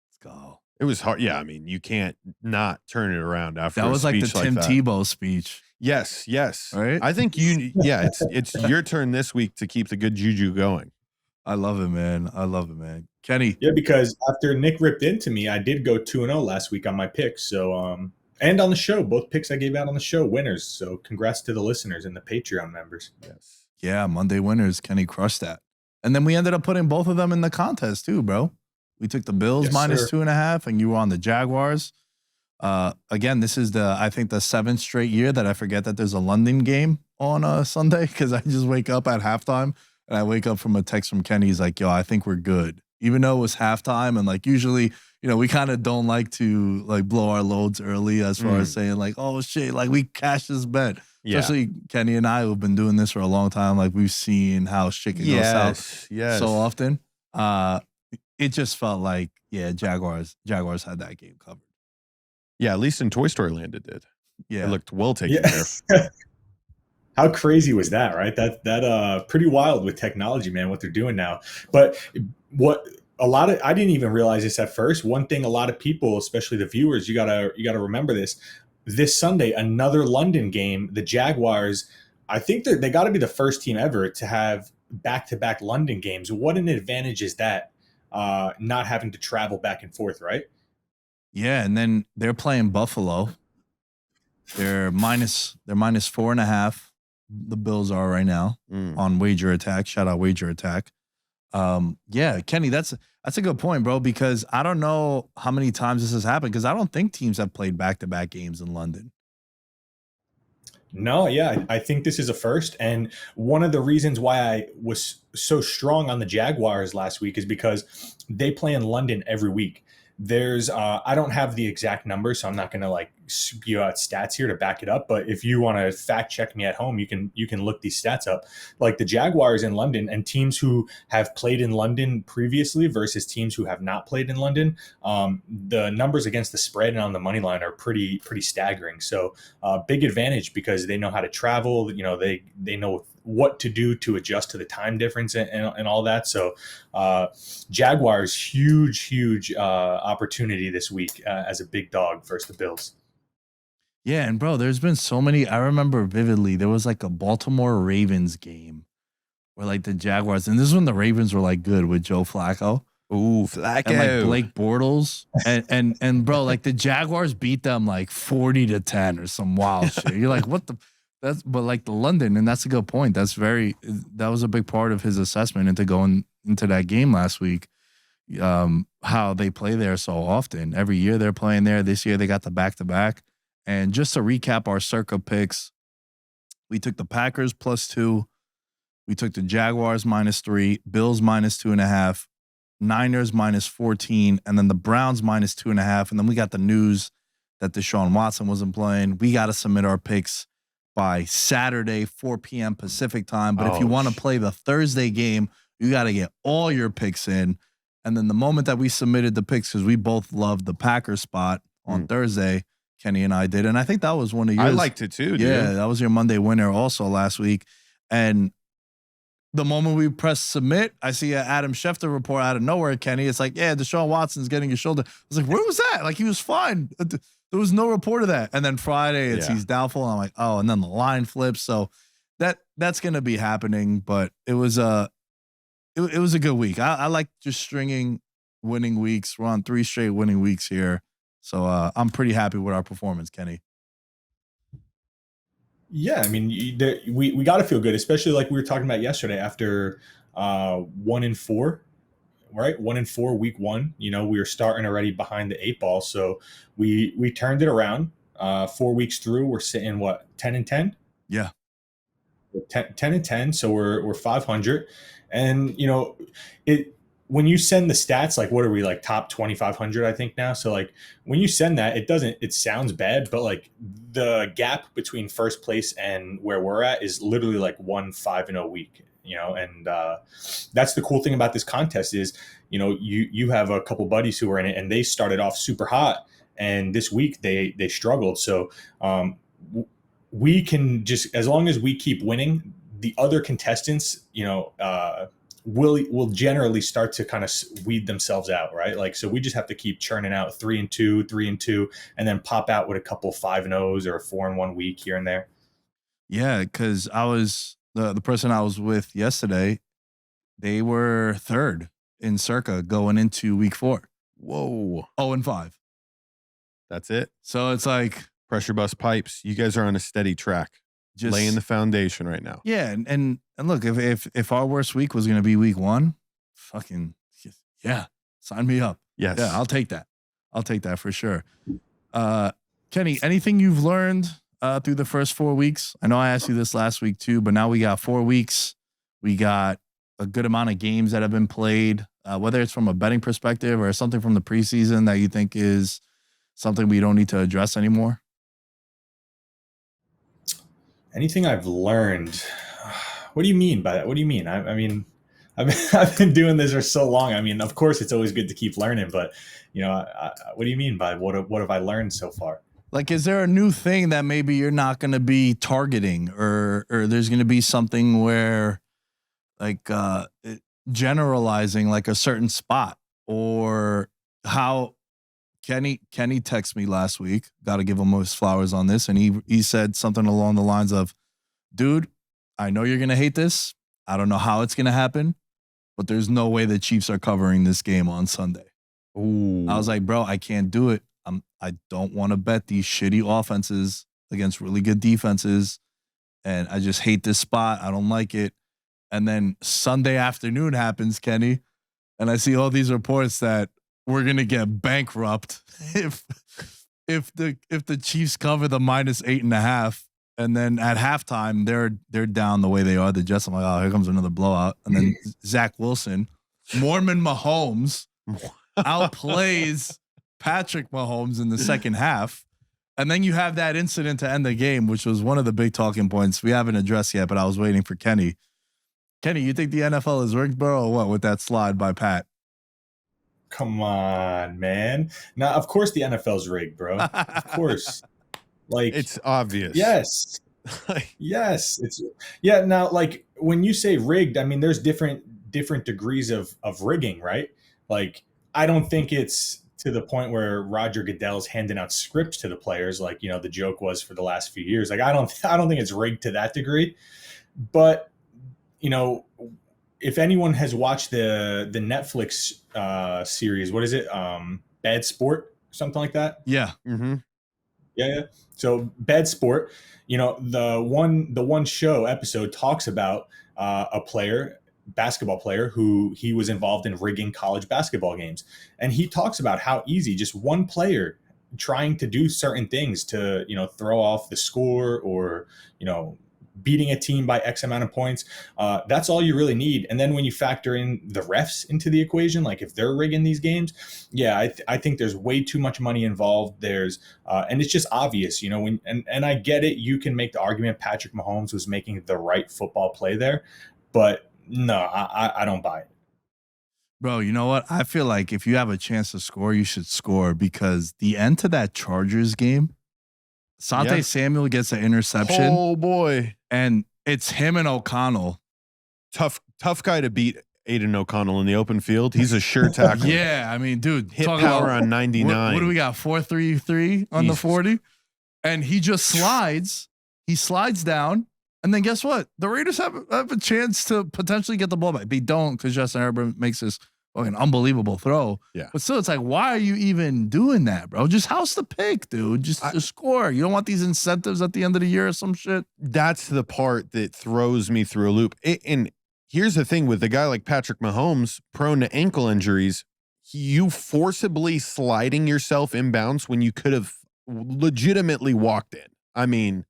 Let's go. It was hard. Yeah, I mean, you can't not turn it around after that was like the Tim like Tebow speech. Yes. Right? I think it's your turn this week to keep the good juju going. I love it, man. Kenny. Yeah, because after Nick ripped into me, I did go 2-0 last week on my picks. So and on the show, both picks I gave out on the show, winners. So congrats to the listeners and the Patreon members. Yes. Yeah, Monday winners. Kenny crushed that. And then we ended up putting both of them in the contest too, bro. We took the Bills minus 2.5, and you were on the Jaguars. Again, this is I think the 7th straight year that I forget that there's a London game on a Sunday because I just wake up at halftime and I wake up from a text from Kenny. He's like, yo, I think we're good. Even though it was halftime and like usually, we kind of don't like to like blow our loads early as far as saying like, oh shit, like we cashed this bet. Yeah. Especially Kenny and I who've been doing this for a long time. Like we've seen how shit can go south so often. It just felt like, Jaguars had that game covered. Yeah, at least in Toy Story Land it did. Yeah. It looked well taken care of. How crazy was that, right? That pretty wild with technology, man, what they're doing now. But I didn't even realize this at first. One thing a lot of people, especially the viewers, you gotta remember this Sunday, another London game, the Jaguars, I think they got to be the first team ever to have back-to-back London games. What an advantage is that, not having to travel back and forth, right? Yeah, and then they're playing Buffalo. They're minus 4.5. The Bills are right now on Wager Attack. Shout out Wager Attack. Yeah, Kenny, that's a good point, bro, because I don't know how many times this has happened because I don't think teams have played back-to-back games in London. No, yeah, I think this is a first. And one of the reasons why I was so strong on the Jaguars last week is because they play in London every week. There's I don't have the exact number, so I'm not going to like spew out stats here to back it up. But if you want to fact check me at home, you can look these stats up. Like the Jaguars in London and teams who have played in London previously versus teams who have not played in London, the numbers against the spread and on the money line are pretty staggering. So big advantage because they know how to travel. They know what to do to adjust to the time difference and all that. So Jaguars, huge opportunity this week as a big dog versus the Bills. Yeah, and bro, there's been so many. I remember vividly. There was like a Baltimore Ravens game where like the Jaguars, and this is when the Ravens were like good with Joe Flacco Ooh, and like Flacco. Blake Bortles, and bro, like the Jaguars beat them like 40-10 or some wild shit. You're like, what the? But like the London, and that's a good point. That was a big part of his assessment into going into that game last week. How they play there so often. Every year they're playing there. This year they got the back-to-back. And just to recap our Circa picks, we took the Packers +2. We took the Jaguars -3, Bills -2.5, Niners -14, and then the Browns -2.5. And then we got the news that Deshaun Watson wasn't playing. We got to submit our picks by Saturday, 4 p.m. Pacific time. But if you want to play the Thursday game, you got to get all your picks in. And then the moment that we submitted the picks, because we both loved the Packers spot on Thursday, Kenny and I did. And I think that was one of yours. I liked it too, dude. Yeah, that was your Monday winner also last week. And the moment we press submit, I see an Adam Schefter report out of nowhere, Kenny. It's like, yeah, Deshaun Watson's getting his shoulder. I was like, where was that? Like, he was fine. There was no report of that. And then Friday, he's doubtful. And I'm like, oh, and then the line flips. So that's going to be happening. But it was a good week. I like just stringing winning weeks. We're on 3 straight winning weeks here. So I'm pretty happy with our performance, Kenny. Yeah, I mean, we got to feel good, especially like we were talking about yesterday after 1-4, right? 1-4 week 1. You know, we were starting already behind the 8 ball, so we turned it around. 4 weeks through, we're sitting 10-10. Yeah, 10-10. So we're 500, and you know when you send the stats, like what are we, like top 2,500, I think now. So like when you send that, it sounds bad, but like the gap between first place and where we're at is literally like 1-5-0 week, you know. And that's the cool thing about this contest is, you know, you have a couple buddies who are in it and they started off super hot, and this week they struggled. So we can just, as long as we keep winning, the other contestants, you know, will generally start to kind of weed themselves out, right? Like, so we just have to keep churning out 3-2, 3-2, and then pop out with a couple 5-0s or a 4-1 week here and there. Yeah, because I was the person I was with yesterday. They were 3rd in Circa going into week 4. Whoa, 0-5. That's it. So it's like pressure bust pipes. You guys are on a steady track, just laying the foundation right now. Yeah, and look, if our worst week was going to be week 1, fucking yeah, sign me up. Yes. Yeah, I'll take that. I'll take that for sure. Kenny, anything you've learned through the first 4 weeks? I know I asked you this last week too, but now we got 4 weeks. We got a good amount of games that have been played, whether it's from a betting perspective or something from the preseason that you think is something we don't need to address anymore. Anything I've learned? What do you mean by that? What do you mean? I mean, I've been doing this for so long. I mean, of course, it's always good to keep learning, but you know, what do you mean by what have I learned so far? Like, is there a new thing that maybe you're not going to be targeting, or there's going to be something where, like, generalizing like a certain spot, or how? Kenny texted me last week. Got to give him his flowers on this, and he said something along the lines of, "Dude, I know you're gonna hate this. I don't know how it's gonna happen, but there's no way the Chiefs are covering this game on Sunday." Ooh. I was like, bro, I can't do it. I don't want to bet these shitty offenses against really good defenses, and I just hate this spot. I don't like it. And then Sunday afternoon happens, Kenny, and I see all these reports that we're gonna get bankrupt if the Chiefs cover the -8.5. And then at halftime, they're down the way they are. The Jets, I'm like, oh, here comes another blowout. And then Zach Wilson, Mormon Mahomes, outplays Patrick Mahomes in the second half. And then you have that incident to end the game, which was one of the big talking points we haven't addressed yet, but I was waiting for Kenny. Kenny, you think the NFL is rigged, bro, or what, with that slide by Pat? Come on, man. Now, of course the NFL's rigged, bro. Of course. Like, it's obvious. Yes. Yes. Now, like, when you say rigged, I mean, there's different degrees of rigging, right? Like, I don't think it's to the point where Roger Goodell's handing out scripts to the players, like, you know, the joke was for the last few years. Like, I don't think it's rigged to that degree, but you know, if anyone has watched the Netflix series, what is it? Bad Sport, something like that. Yeah. Mm-hmm. Yeah. So Bad Sport, you know, the one show episode talks about a basketball player who he was involved in rigging college basketball games. And he talks about how easy just one player trying to do certain things to, you know, throw off the score or, you know, beating a team by X amount of points. That's all you really need. And then when you factor in the refs into the equation, like if they're rigging these games, yeah, I think there's way too much money involved. There's and it's just obvious, you know, and I get it. You can make the argument Patrick Mahomes was making the right football play there, but no, I don't buy it. Bro, you know what? I feel like if you have a chance to score, you should score, because the end to that Chargers game, Sante Samuel gets an interception. Oh boy. And it's him and O'Connell. Tough guy to beat Aiden O'Connell in the open field. He's a sure tackler. Yeah, I mean, dude, hit power on 99. What do we got? 4.33 on the 40? And he just slides. He slides down. And then guess what? The Raiders have a chance to potentially get the ball back. They don't, because Justin Herbert makes this fucking unbelievable throw. Yeah. But still, it's like, why are you even doing that, bro? Just house the pick, dude. Just score. You don't want these incentives at the end of the year or some shit. That's the part that throws me through a loop. And here's the thing with a guy like Patrick Mahomes, prone to ankle injuries, you forcibly sliding yourself inbounds when you could have legitimately walked in. I mean,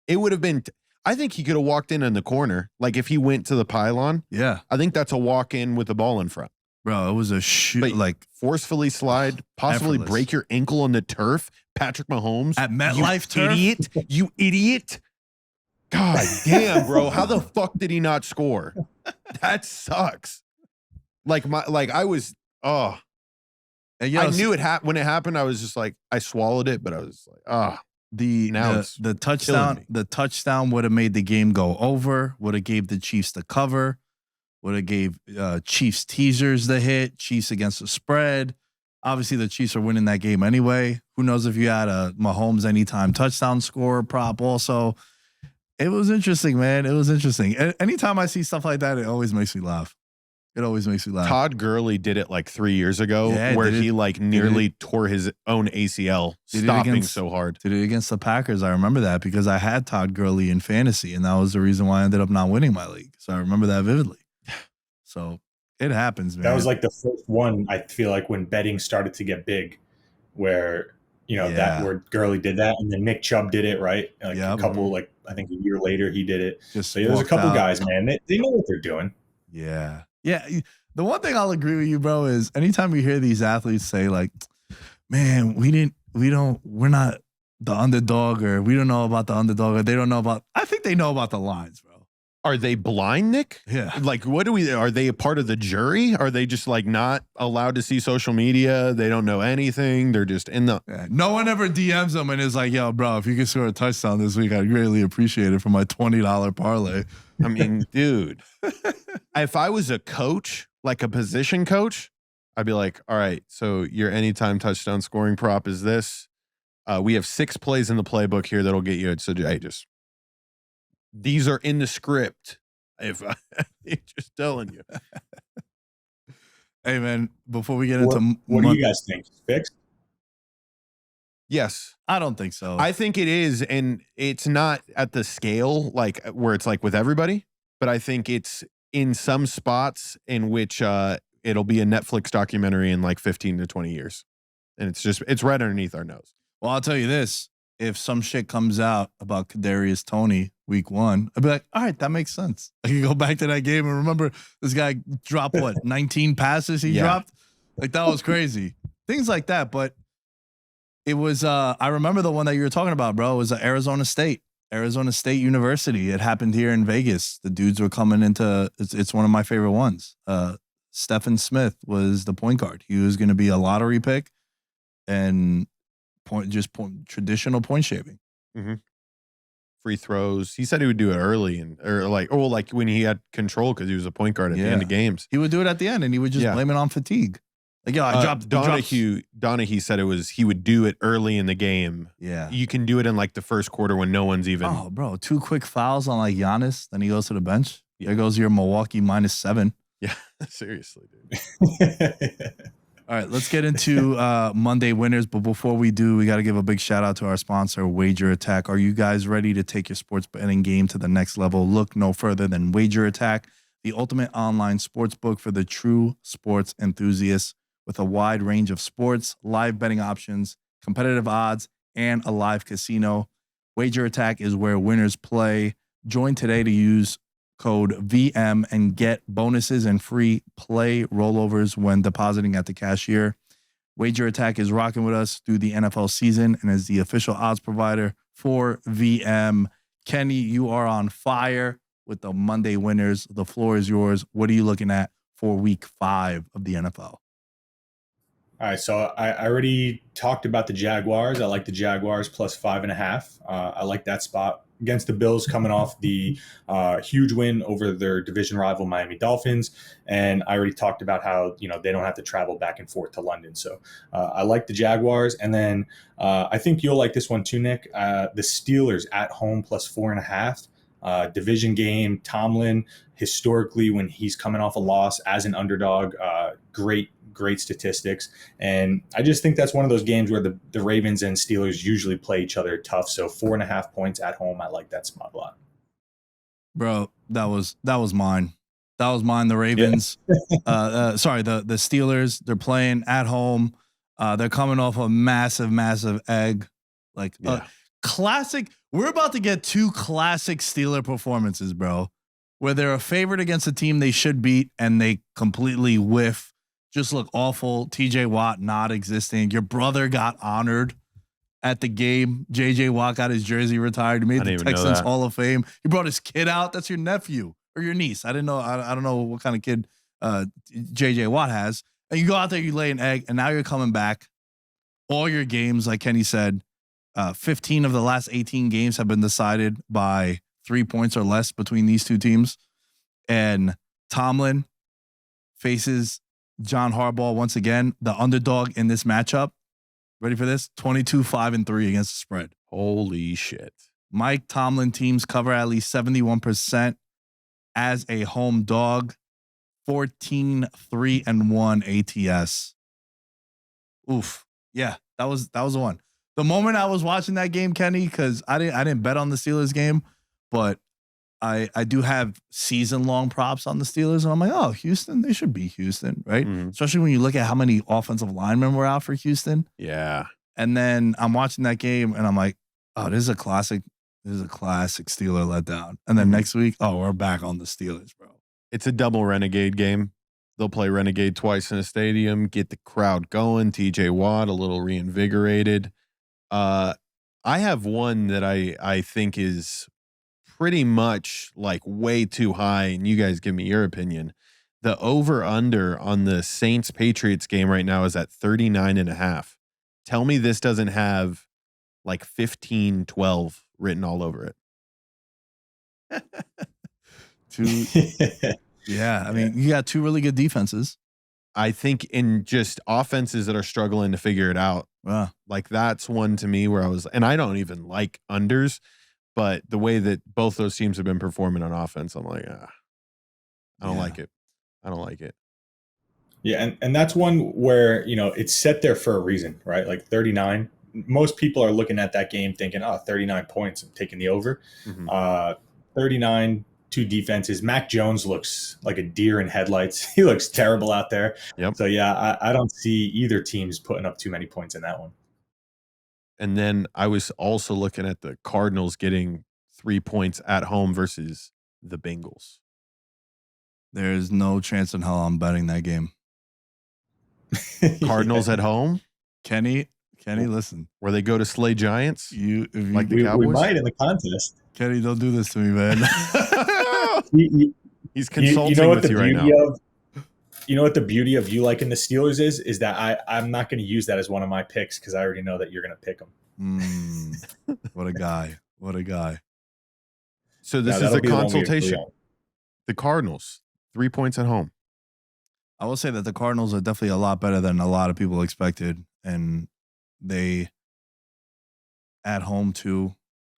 it would have been... I think he could have walked in the corner. Like if he went to the pylon. Yeah. I think that's a walk in with the ball in front. Bro, it was a shoot, like forcefully slide, possibly effortless. break your ankle on the turf. Patrick Mahomes at MetLife turf. Idiot, you idiot! God damn, bro, how the fuck did he not score? That sucks. I was and, you know, I knew it when it happened. I was just like, I swallowed it, but I was like, the touchdown would have made the game go over. Would have gave the Chiefs the cover. Would have gave Chiefs teasers the hit. Chiefs against the spread. Obviously, the Chiefs are winning that game anyway. Who knows if you had a Mahomes anytime touchdown score prop also. It was interesting, man. It was interesting. Anytime I see stuff like that, it always makes me laugh. It always makes me laugh. Todd Gurley did it like 3 years ago, where he like nearly tore his own ACL stopping so hard. Did it against the Packers. I remember that because I had Todd Gurley in fantasy, and that was the reason why I ended up not winning my league. So I remember that vividly. So it happens, man. That was like the first one, I feel like, when betting started to get big, where, you know, where Gurley did that, and then Nick Chubb did it, right? Like a couple, like I think a year later he did it. So there's a couple guys, man. They know what they're doing. Yeah. Yeah. The one thing I'll agree with you, bro, is anytime we hear these athletes say like, man, we're not the underdog, or we don't know about the underdog, or they don't know about, I think they know about the lines, bro. Are they blind, Nick? Yeah. Like, are they a part of the jury? Are they just like not allowed to see social media? They don't know anything. They're just in the. Yeah. No one ever DMs them and is like, yo, bro, if you can score a touchdown this week, I'd greatly appreciate it for my $20 parlay. I mean, dude, if I was a coach, like a position coach, I'd be like, all right, so your anytime touchdown scoring prop is this. We have 6 plays in the playbook here that'll get you. So hey, these are in the script. If I'm just telling you. Hey, man, before we get into what do you guys think? Fixed? Yes. I don't think so. I think it is, and it's not at the scale like where it's like with everybody, but I think it's in some spots in which it'll be a Netflix documentary in like 15 to 20 years. And it's right underneath our nose. Well, I'll tell you this. If some shit comes out about Kadarius Toney week 1, I'd be like, all right, that makes sense. I can go back to that game and remember this guy dropped 19 passes he dropped? Like, that was crazy. Things like that. But it was, I remember the one that you were talking about, bro. It was Arizona State University. It happened here in Vegas. The dudes were coming into, it's one of my favorite ones. Stephen Smith was the point guard. He was going to be a lottery pick and traditional point shaving. Mm-hmm. Free throws. He said he would do it early or like when he had control because he was a point guard at the end of games. He would do it at the end, and he would just blame it on fatigue. Like, yo, I dropped Donahue said he would do it early in the game. Yeah. You can do it in like the first quarter when no one's even. Oh, bro, 2 quick fouls on like Giannis, then he goes to the bench. There goes your Milwaukee -7. Yeah, seriously, dude. All right, let's get into Monday winners. But before we do, we got to give a big shout out to our sponsor, Wager Attack. Are you guys ready to take your sports betting game to the next level? Look no further than Wager Attack, the ultimate online sports book for the true sports enthusiasts, with a wide range of sports, live betting options, competitive odds, and a live casino. Wager Attack is where winners play. Join today to use code VM and get bonuses and free play rollovers when depositing at the cashier. Wager Attack is rocking with us through the NFL season and is the official odds provider for VM. Kenny, you are on fire with the Monday winners. The floor is yours. What are you looking at for week 5 of the NFL? All right, so I already talked about the Jaguars. I like the Jaguars plus 5.5. I like that spot against the Bills, coming off the huge win over their division rival Miami Dolphins. And I already talked about how, they don't have to travel back and forth to London. So I like the Jaguars. And then I think you'll like this one too, Nick. The Steelers at home plus 4.5. Division game. Tomlin, historically, when he's coming off a loss as an underdog, great statistics. And I just think that's one of those games where the Ravens and Steelers usually play each other tough. So 4.5 points at home. I like that spot a lot. Bro, that was mine. That was mine. The Ravens, the Steelers, they're playing at home. They're coming off a massive egg. Classic. We're about to get 2 classic Steeler performances, bro, where they're a favorite against a team they should beat and they completely whiff. Just look awful. TJ Watt not existing. Your brother got honored at the game. JJ Watt got his jersey retired. He made the Texans Hall of Fame. He brought his kid out. That's your nephew or your niece. I didn't know. I don't know what kind of kid JJ Watt has. And you go out there, you lay an egg, and now you're coming back. All your games, like Kenny said, 15 of the last 18 games have been decided by 3 points or less between these two teams. And Tomlin faces John Harbaugh once again, the underdog in this matchup. Ready for this? 22-5-3 against the spread. Holy shit. Mike Tomlin teams cover at least 71% as a home dog. 14-3-1 ATS. Oof. Yeah, that was the one. The moment I was watching that game, Kenny, because I didn't bet on the Steelers game, but I do have season-long props on the Steelers, and I'm like, oh, Houston, they should be Houston, right? Mm-hmm. Especially when you look at how many offensive linemen were out for Houston. Yeah. And then I'm watching that game, and I'm like, oh, this is a classic Steeler letdown. And then next week, oh, we're back on the Steelers, bro. It's a double Renegade game. They'll play Renegade twice in a stadium, get the crowd going. TJ Watt, a little reinvigorated. I have one that I think is pretty much like way too high, and you guys give me your opinion. The over-under on the Saints-Patriots game right now is at 39.5. Tell me this doesn't have like 15-12 written all over it. Yeah, I mean, you got 2 really good defenses. I think in just offenses that are struggling to figure it out. Like that's one to me where I was, and I don't even like unders, but the way that both those teams have been performing on offense, I'm like, I don't like it. I don't like it. Yeah, and that's one where, it's set there for a reason, right? Like 39. Most people are looking at that game thinking, 39 points, I'm taking the over. 39, 2 defenses. Mac Jones looks like a deer in headlights. He looks terrible out there. Yep. So, yeah, I don't see either teams putting up too many points in that one. And then I was also looking at the Cardinals getting 3 points at home versus the Bengals. There's no chance in hell I'm betting that game. Cardinals at home? Kenny, listen. Where they go to slay giants? Like the Cowboys? We might in the contest. Kenny, don't do this to me, man. He's consulting with you right now. You know what the beauty of you liking the Steelers is that I'm not going to use that as one of my picks because I already know that you're going to pick them. What a guy. So this is a consultation. The Cardinals, 3 points at home. I will say that the Cardinals are definitely a lot better than a lot of people expected, and they at home too.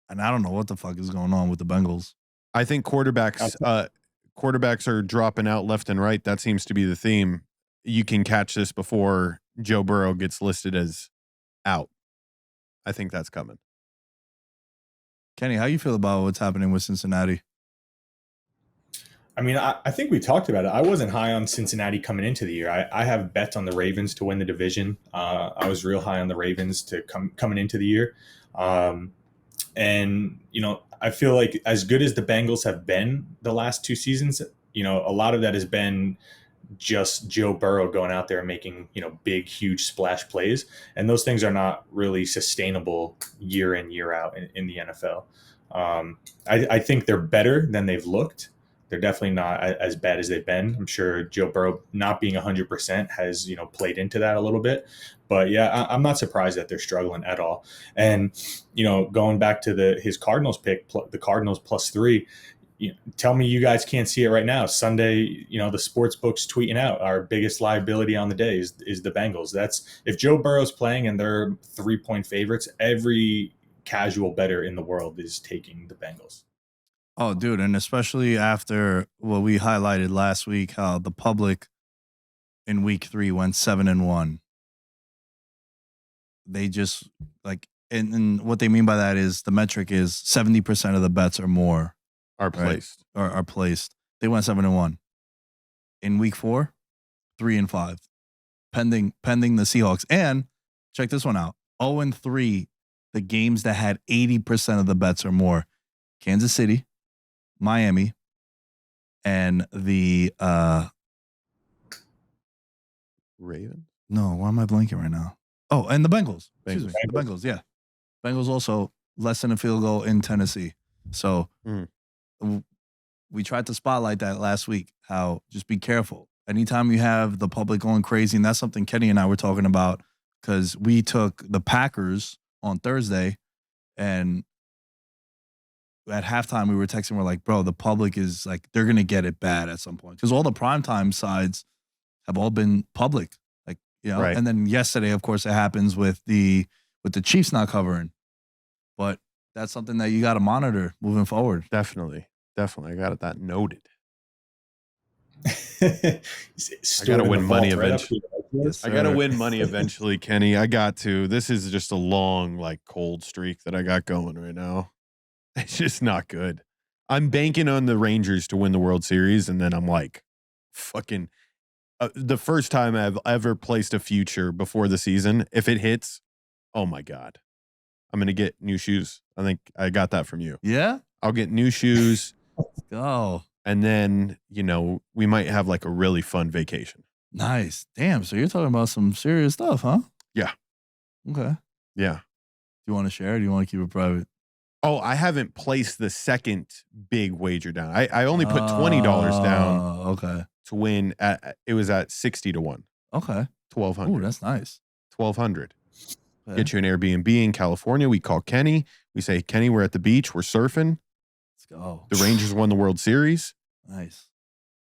And I don't know what the fuck is going on with the Bengals. I think quarterbacks are dropping out left and right. That seems to be the theme. You can catch this before Joe Burrow gets listed as out. I think that's coming. Kenny, how you feel about what's happening with Cincinnati? I mean, I think we talked about it. I wasn't high on Cincinnati coming into the year. I have bets on the Ravens to win the division. I was real high on the Ravens to coming into the year. And, you know, I feel like as good as the Bengals have been the last 2 seasons, you know, a lot of that has been just Joe Burrow going out there and making, you know, big, huge splash plays. And those things are not really sustainable year in, year out in the NFL. I think they're better than they've looked. They're definitely not as bad as they've been. I'm sure Joe Burrow not being 100% has, you know, played into that a little bit. But yeah, I'm not surprised that they're struggling at all. And, you know, going back to his Cardinals pick, the Cardinals +3, you know, tell me you guys can't see it right now. Sunday, you know, the Sportsbook's tweeting out our biggest liability on the day is the Bengals. That's if Joe Burrow's playing and they're 3-point favorites, every casual bettor in the world is taking the Bengals. Oh, dude, and especially after what we highlighted last week, how the public in week 3 went 7-1. They just like, and what they mean by that is the metric is 70% of the bets or more Are placed. Right? Are placed. They went 7-1. In week 4, 3-5, pending the Seahawks. And check this one out: 0-3, the games that had 80% of the bets or more: Kansas City, Miami, and the Ravens? no, why am I blanking right now? Oh, and the Bengals. Excuse me. The Bengals, yeah. Bengals also less than a field goal in Tennessee. So we tried to spotlight that last week, how just be careful. Anytime you have the public going crazy, and that's something Kenny and I were talking about, because we took the Packers on Thursday, and at halftime we were texting, we're like, bro, the public is like, they're going to get it bad at some point. Because all the primetime sides have all been public. Like, you know, Right. And then yesterday, of course, it happens with the Chiefs not covering. But that's something that you got to monitor moving forward. Definitely. I got that noted. I gotta win money eventually. Yes, I got to sir. win money eventually, Kenny. I got to. This is just a long, like, cold streak that I got going right now. It's just not good. I'm banking on the Rangers to win the World Series, and then I'm like, fucking, the first time I've ever placed a future before the season, if it hits, oh my God, I'm going to get new shoes. I think I got that from you. Yeah? I'll get new shoes. Go. And then, you know, we might have like a really fun vacation. Nice. Damn. So you're talking about some serious stuff, huh? Yeah. Okay. Yeah. Do you want to share or do you want to keep it private? Oh, I haven't placed the second big wager down. I only put $20 down Okay. to win. It was at 60-1. Okay. 1,200. Ooh, that's nice. 1,200. Okay. Get you an Airbnb in California. We call Kenny. We say, Kenny, we're at the beach. We're surfing. Let's go. The Rangers won the World Series. Nice.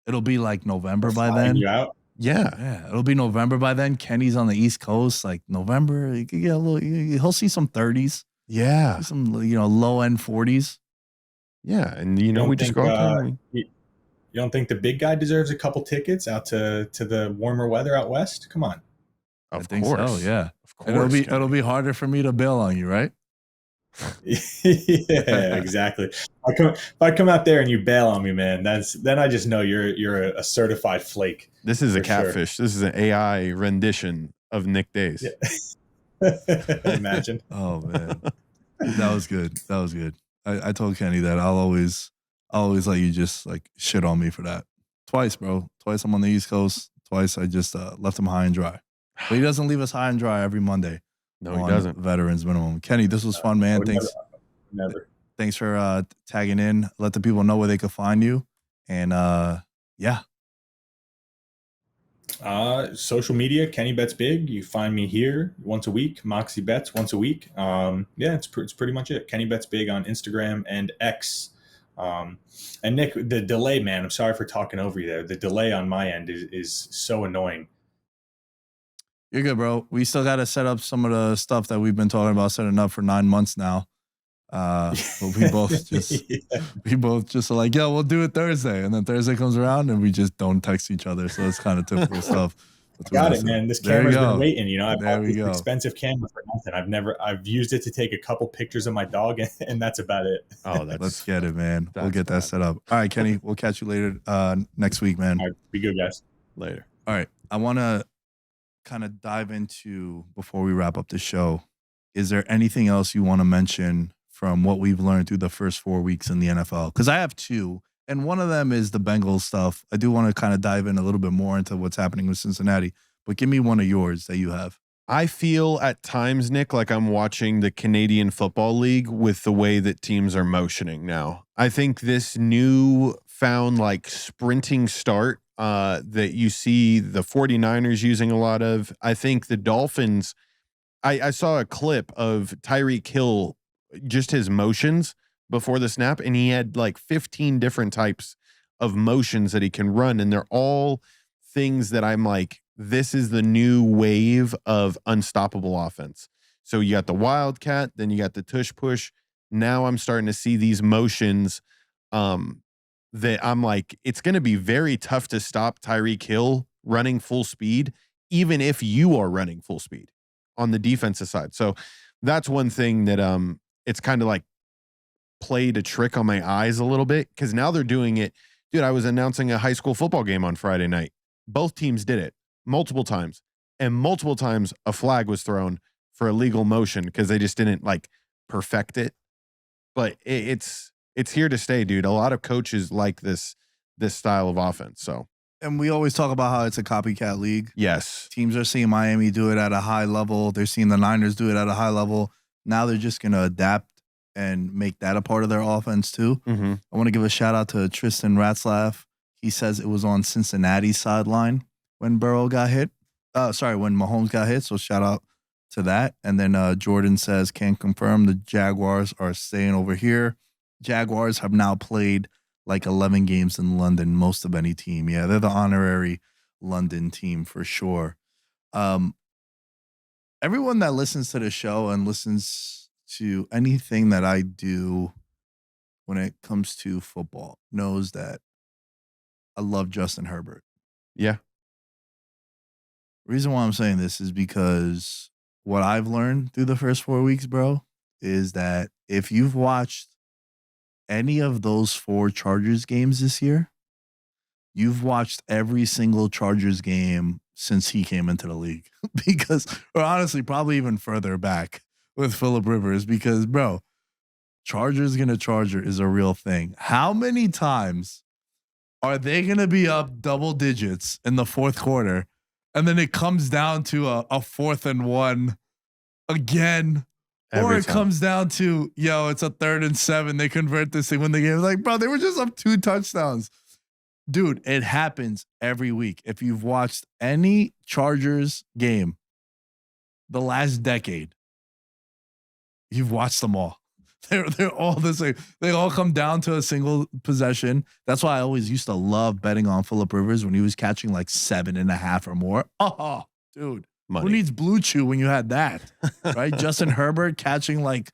It'll be like November by Flying then. you out. Yeah. Yeah, it'll be November by then. Kenny's on the East Coast. Like November, you could get a little. He'll see some 30s, Yeah. some low end 40s. Yeah. And, you know, don't we just think, go out there. You don't think the big guy deserves a couple tickets out to the warmer weather out west? Come on. Of I think course. so. Yeah. Of course. And Kenny. it'll be harder for me to bail on you, right? Yeah, exactly. If I come out there and you bail on me, man, then I just know you're a certified flake. This is a For sure. catfish. This is an AI rendition of Nick Dais. Yeah. Imagine. Oh man, that was good. That was good. I told Kenny that I'll always let you just like shit on me for that. Twice, bro. Twice I'm on the East Coast. Twice I just left him high and dry. But he doesn't leave us high and dry every Monday. No, he on doesn't. Veterans Minimum. Kenny, this was fun, man. Never. Thanks for tagging in. Let the people know where they could find you. And yeah. Social media, Kenny Bets Big. You find me here once a week. Moxie Bets once a week. Yeah, it's pretty much it. Kenny Bets Big on Instagram and X. And Nick, the delay, man, I'm sorry for talking over you there. The delay on my end is so annoying. You're good, bro. We still got to set up some of the stuff that we've been talking about setting up for 9 months now. But we both just are like, yeah, we'll do it Thursday. And then Thursday comes around and we just don't text each other. So it's kind of typical stuff. Got it, man. This camera's been waiting. You know, I bought this expensive camera for nothing. I've used it to take a couple pictures of my dog, and that's about it. Oh, let's get it, man. We'll get that set up. All right, Kenny, we'll catch you later next week, man. All right, be good, guys. Later. All right, I want to kind of dive into, before we wrap up the show, is there anything else you want to mention from what we've learned through the first 4 weeks in the NFL? Because I have two. And one of them is the Bengals stuff. I do want to kind of dive in a little bit more into what's happening with Cincinnati. But give me one of yours that you have. I feel at times, Nick, like I'm watching the Canadian Football League with the way that teams are motioning now. I think this new found like sprinting start that you see the 49ers using a lot of. I think the Dolphins, I saw a clip of Tyreek Hill, just his motions before the snap, and he had like 15 different types of motions that he can run, and they're all things that I'm like, this is the new wave of unstoppable offense. So you got the wildcat, then you got the tush push. Now I'm starting to see these motions that I'm like, it's going to be very tough to stop Tyreek Hill running full speed, even if you are running full speed on the defensive side. So that's one thing that it's kind of like played a trick on my eyes a little bit, because now they're doing it. Dude, I was announcing a high school football game on Friday night. Both teams did it multiple times, and multiple times a flag was thrown for illegal motion because they just didn't like perfect it. But it's here to stay, dude. A lot of coaches like this style of offense. So, and we always talk about how it's a copycat league. Yes, teams are seeing Miami do it at a high level. They're seeing the Niners do it at a high level. Now they're just going to adapt and make that a part of their offense too. Mm-hmm. I want to give a shout out to Tristan Ratzlaff. He says it was on Cincinnati's sideline when Burrow got hit. When Mahomes got hit. So shout out to that. And then Jordan says, can confirm the Jaguars are staying over here. Jaguars have now played like 11 games in London, most of any team. Yeah, they're the honorary London team for sure. Everyone that listens to the show and listens to anything that I do when it comes to football knows that I love Justin Herbert. Yeah. The reason why I'm saying this is because what I've learned through the first 4 weeks, bro, is that if you've watched any of those 4 Chargers games this year, you've watched every single Chargers game since he came into the league. Because, or honestly, probably even further back with Phillip Rivers, because, bro, Chargers gonna Charger is a real thing. How many times are they gonna be up double digits in the fourth quarter, and then it comes down to a 4th and 1 again? Or it comes down to, it's a 3rd and 7. They convert this thing when the game. Like, bro, they were just up 2 touchdowns. Dude, it happens every week. If you've watched any Chargers game the last decade, you've watched them all. They're all the same. They all come down to a single possession. That's why I always used to love betting on Phillip Rivers when he was catching like 7.5 or more. Oh, dude. Money. Who needs Blue Chew when you had that? Right? Justin Herbert catching like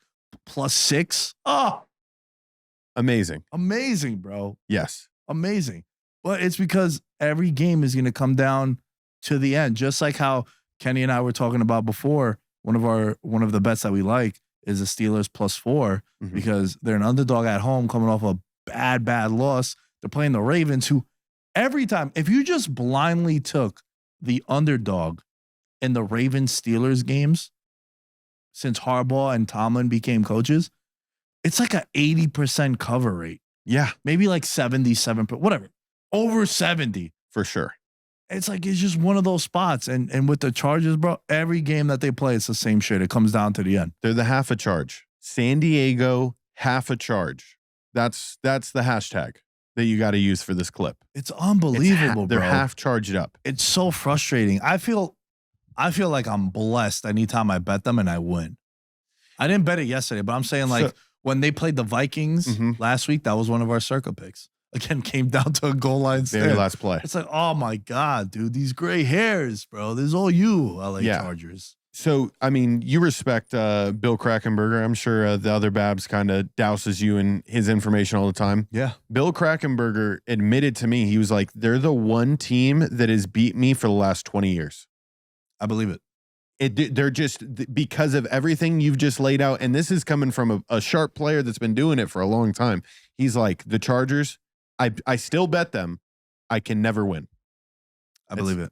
+6. Oh, amazing. Amazing, bro. Yes. Amazing. But it's because every game is going to come down to the end. Just like how Kenny and I were talking about before, one of the bets that we like is the Steelers +4 because they're an underdog at home coming off a bad loss. They're playing the Ravens, who every time, if you just blindly took the underdog in the Ravens-Steelers games since Harbaugh and Tomlin became coaches, it's like an 80% cover rate. Yeah. Maybe like 77%, whatever. Over 70. For sure. It's like, it's just one of those spots. And with the Chargers, bro, every game that they play, it's the same shit. It comes down to the end. They're the half a charge. San Diego, half a charge. That's the hashtag that you got to use for this clip. It's unbelievable, They're bro. half charged up. It's so frustrating. I feel like I'm blessed anytime I bet them and I win. I didn't bet it yesterday, but I'm saying like When they played the Vikings last week, that was one of our Circa picks. Again, came down to a goal line stand. Very last play. It's like, oh my God, dude, these gray hairs, bro. This is all you, LA Yeah. Chargers. So, I mean, you respect Bill Krackomberger. I'm sure the other Babs kind of douses you in his information all the time. Yeah. Bill Krackomberger admitted to me, he was like, they're the one team that has beat me for the last 20 years. I believe it. They're just because of everything you've just laid out. And this is coming from a sharp player that's been doing it for a long time. He's like, the Chargers, I still bet them. I can never win. I believe it.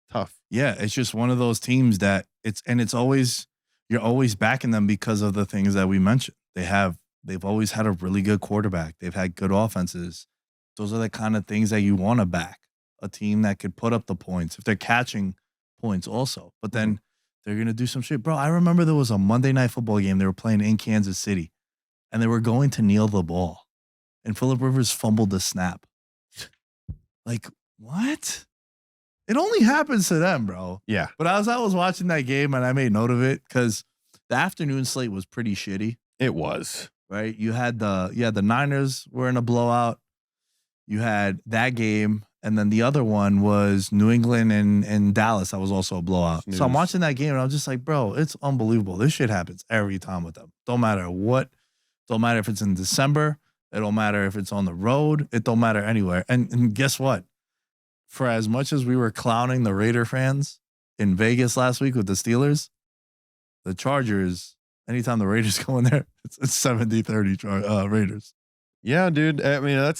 Tough. Yeah. It's just one of those teams that you're always backing them because of the things that we mentioned. They've always had a really good quarterback. They've had good offenses. Those are the kind of things that you want to back. A team that could put up the points if they're catching points also. But then they're going to do some shit. Bro, I remember there was a Monday Night Football game. They were playing in Kansas City, and they were going to kneel the ball. And Phillip Rivers fumbled the snap. Like, what? It only happens to them, bro. Yeah. But as I was watching that game, and I made note of it, because the afternoon slate was pretty shitty. It was. Right? You had the Niners were in a blowout. You had that game. And then the other one was New England and Dallas. That was also a blowout. Snooze. So I'm watching that game and I'm just like, bro, it's unbelievable. This shit happens every time with them. Don't matter what. Don't matter if it's in December. It don't matter if it's on the road. It don't matter anywhere. And guess what? For as much as we were clowning the Raider fans in Vegas last week with the Steelers, the Chargers, anytime the Raiders go in there, it's 70-30 Raiders. Yeah, dude. I mean,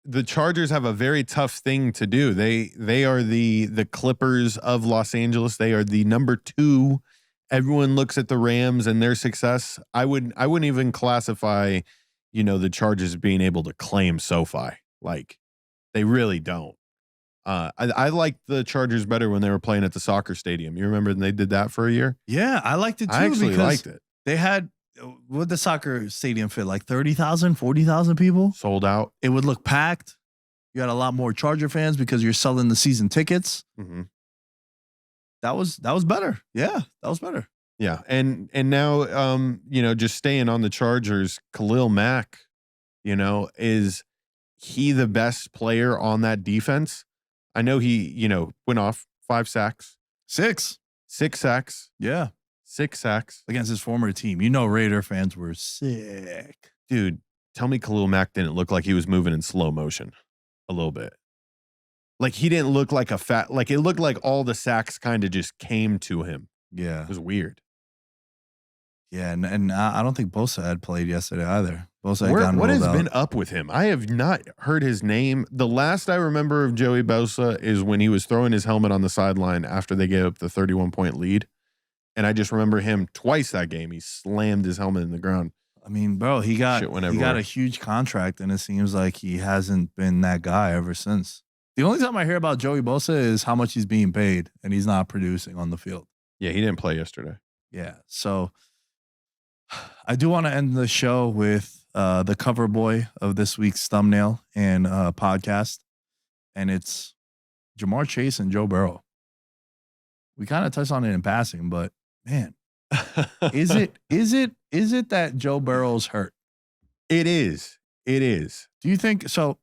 the Chargers have a very tough thing to do. They are the Clippers of Los Angeles. They are the number 2. Everyone looks at the Rams and their success. I wouldn't even classify, the Chargers being able to claim SoFi. Like, they really don't. I liked the Chargers better when they were playing at the soccer stadium. You remember when they did that for a year? Yeah, I liked it too. I actually liked it. They had, would the soccer stadium fit? Like 30,000, 40,000 people? Sold out. It would look packed. You had a lot more Charger fans because you're selling the season tickets. Mm-hmm. That was better. Yeah, that was better. Yeah, and now, just staying on the Chargers, Khalil Mack, is he the best player on that defense? I know he, went off 5 sacks. 6 sacks. Yeah. 6 sacks. Against his former team. Raider fans were sick. Dude, tell me Khalil Mack didn't look like he was moving in slow motion a little bit. Like, he didn't look like it looked like all the sacks kind of just came to him. Yeah. It was weird. Yeah, and I don't think Bosa had played yesterday either. Bosa had gotten what has rolled out. been up with him? I have not heard his name. The last I remember of Joey Bosa is when he was throwing his helmet on the sideline after they gave up the 31-point lead. And I just remember him twice that game. He slammed his helmet in the ground. I mean, bro, he got a huge contract, and it seems like he hasn't been that guy ever since. The only time I hear about Joey Bosa is how much he's being paid, and he's not producing on the field. Yeah, he didn't play yesterday. Yeah, so I do want to end the show with the cover boy of this week's thumbnail and podcast, and it's Jamar Chase and Joe Burrow. We kind of touched on it in passing, but man, is it that Joe Burrow's hurt? It is. It is. Do you think so?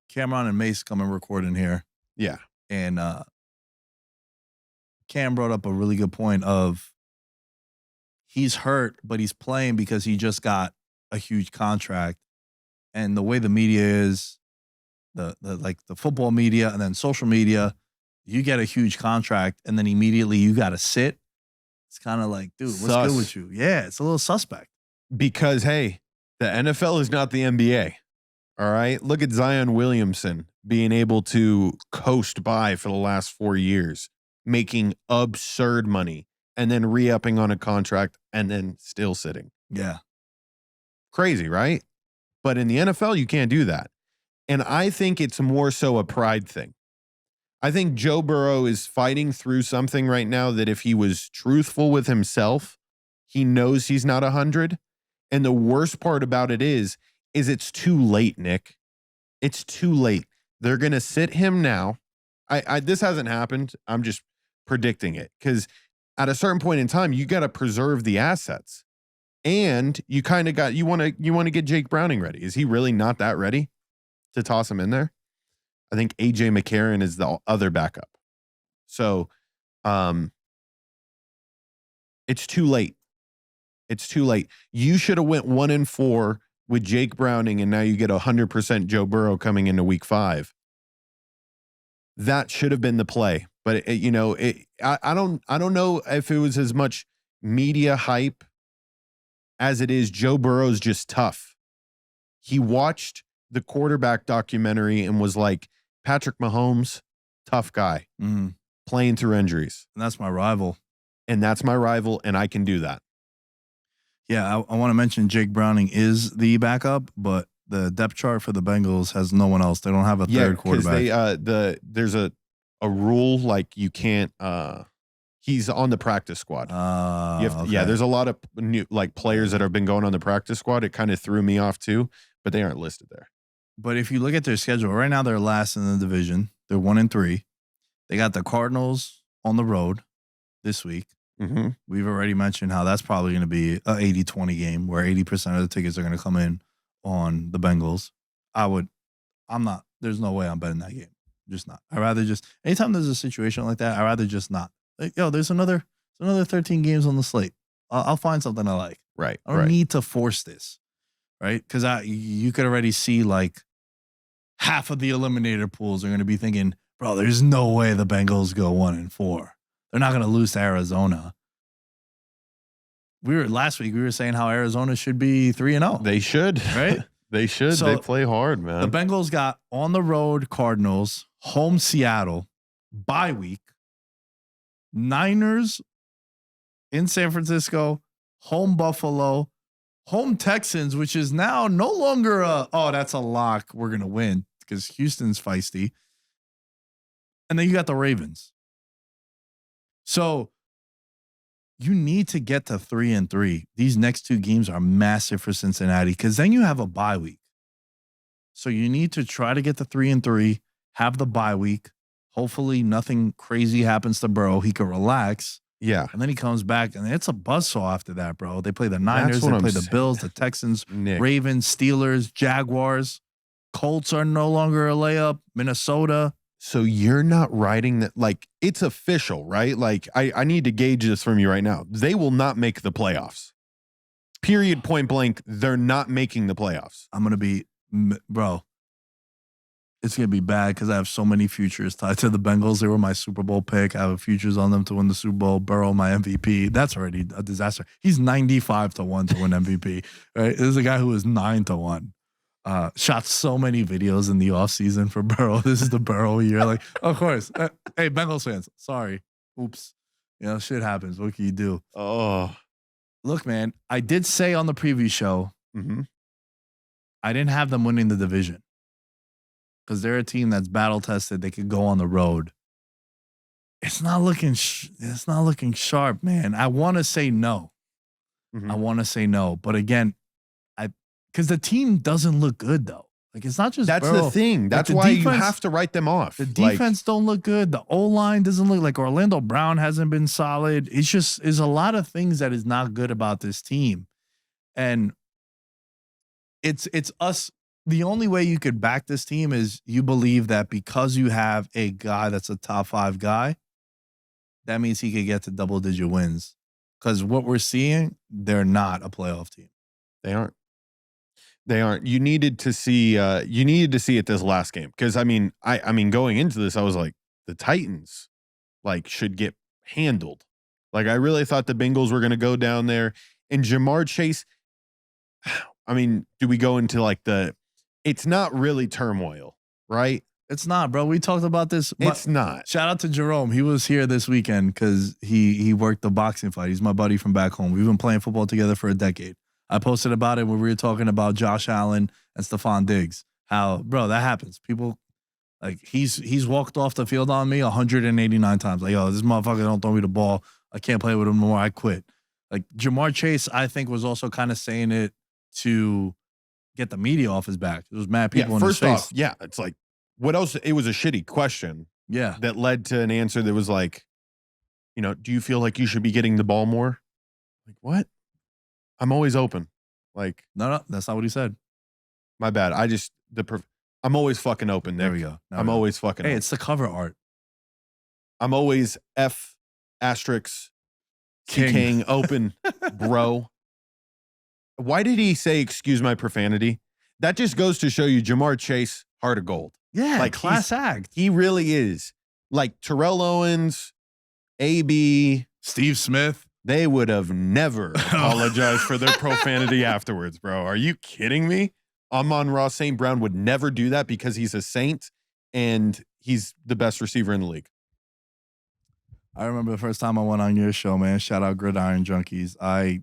Cameron and Mace come and record in here. Yeah. And Cam brought up a really good point of he's hurt, but he's playing because he just got a huge contract. And the way the media is, the football media and then social media, you get a huge contract and then immediately you got to sit. It's kind of like, dude, what's good with you? Yeah, it's a little suspect. Because, hey, the NFL is not the NBA. All right? Look at Zion Williamson being able to coast by for the last 4 years, making absurd money, and then re-upping on a contract and then still sitting. Yeah. Crazy, right? But in the NFL, you can't do that. And I think it's more so a pride thing. I think Joe Burrow is fighting through something right now that if he was truthful with himself, he knows he's not 100. And the worst part about it is it's too late, Nick. It's too late. They're going to sit him now. This hasn't happened. I'm just predicting it because at a certain point in time, you got to preserve the assets. And you kind of you want to get Jake Browning ready. Is he really not that ready to toss him in there? I think AJ McCarron is the other backup. So, it's too late. It's too late. You should have went 1-4 with Jake Browning, and now you get 100% Joe Burrow coming into week 5. That should have been the play. But I don't know if it was as much media hype as it is Joe Burrow's just tough. He watched the quarterback documentary and was like, Patrick Mahomes, tough guy, playing through injuries. And that's my rival. And I can do that. Yeah, I want to mention Jake Browning is the backup, but the depth chart for the Bengals has no one else. They don't have a third quarterback. There's a rule like you can't. He's on the practice squad. Okay. Yeah, there's a lot of new players that have been going on the practice squad. It kind of threw me off too, but they aren't listed there. But if you look at their schedule right now, they're last in the division. They're 1-3. They got the Cardinals on the road this week. Mm-hmm. We've already mentioned how that's probably going to be an 80-20 game where 80% of the tickets are going to come in on the Bengals. There's no way I'm betting that game. Just not. I'd rather anytime there's a situation like that, I'd rather just not. There's another 13 games on the slate. I'll find something I like. Right. I don't need to force this. Right. Because you could already see half of the eliminator pools are going to be thinking, bro, there's no way the Bengals go 1-4. They're not going to lose to Arizona. Last week we were saying how Arizona should be 3-0. They should, right? They should. So they play hard, man. The Bengals got on the road Cardinals, home Seattle, bye week, Niners in San Francisco, home Buffalo, home Texans, which is now no longer that's a lock. We're going to win because Houston's feisty. And then you got the Ravens. So you need to get to 3-3. These next 2 games are massive for Cincinnati because then you have a bye week. So you need to try to get to 3-3, have the bye week. Hopefully nothing crazy happens to Burrow. He can relax. Yeah. And then he comes back, and it's a buzzsaw after that, bro. They play the Niners, they play the Bills, the Texans, Nick. Ravens, Steelers, Jaguars. Colts are no longer a layup. Minnesota. So you're not writing that, it's official, right? I need to gauge this from you right now. They will not make the playoffs. Period, point blank. They're not making the playoffs. I'm going to be, bro, it's going to be bad because I have so many futures tied to the Bengals. They were my Super Bowl pick. I have futures on them to win the Super Bowl. Burrow, my MVP. That's already a disaster. He's 95-1 to win MVP, right? This is a guy who is 9-1. Shot so many videos in the offseason for Burrow. This is the Burrow year. Of course. Hey, Bengals fans, sorry. Oops. Shit happens. What can you do? Oh. Look, man, I did say on the preview show, I didn't have them winning the division because they're a team that's battle tested. They could go on the road. It's not looking sharp, man. I want to say no. I want to say no. But again, because the team doesn't look good, though. It's not just that's Burrow. the thing. That's why you have to write them off. The defense don't look good. The O-line doesn't look like Orlando Brown hasn't been solid. It's just is a lot of things that is not good about this team. And it's us. The only way you could back this team is you believe that because you have a guy that's a top 5 guy, that means he could get to double-digit wins. Because what we're seeing, they're not a playoff team. They aren't. They aren't. You needed to see it this last game. Because I mean, going into this, I was like, the Titans should get handled. I really thought the Bengals were gonna go down there. And Jamar Chase, do we go into it's not really turmoil, right? It's not, bro. We talked about this. It's not. Shout out to Jerome. He was here this weekend because he worked the boxing fight. He's my buddy from back home. We've been playing football together for a decade. I posted about it when we were talking about Josh Allen and Stephon Diggs. How, bro, that happens. People, he's walked off the field on me 189 times. Yo, this motherfucker don't throw me the ball. I can't play with him no more. I quit. Jamar Chase, I think, was also kind of saying it to get the media off his back. There was mad people in his face. First off, yeah, it's what else? It was a shitty question. Yeah. That led to an answer that was do you feel like you should be getting the ball more? What? I'm always open. Like, No, that's not what he said. my bad. I'm always fucking open, Nick. There we go. I'm always fucking Hey, open. it's the cover art. I'm always F asterisk King. King open, bro. Why did he say, excuse my profanity? That just goes to show you Jamar Chase, heart of gold. Yeah, Like, class act. He really is. Like Terrell Owens, AB, Steve Smith. they would have never apologized for their profanity afterwards, bro. Are you kidding me? Amon-Ra St. Brown would never do that because he's a Saint and he's the best receiver in the league. I remember the first time I went on your show, man. Shout out Gridiron Junkies. I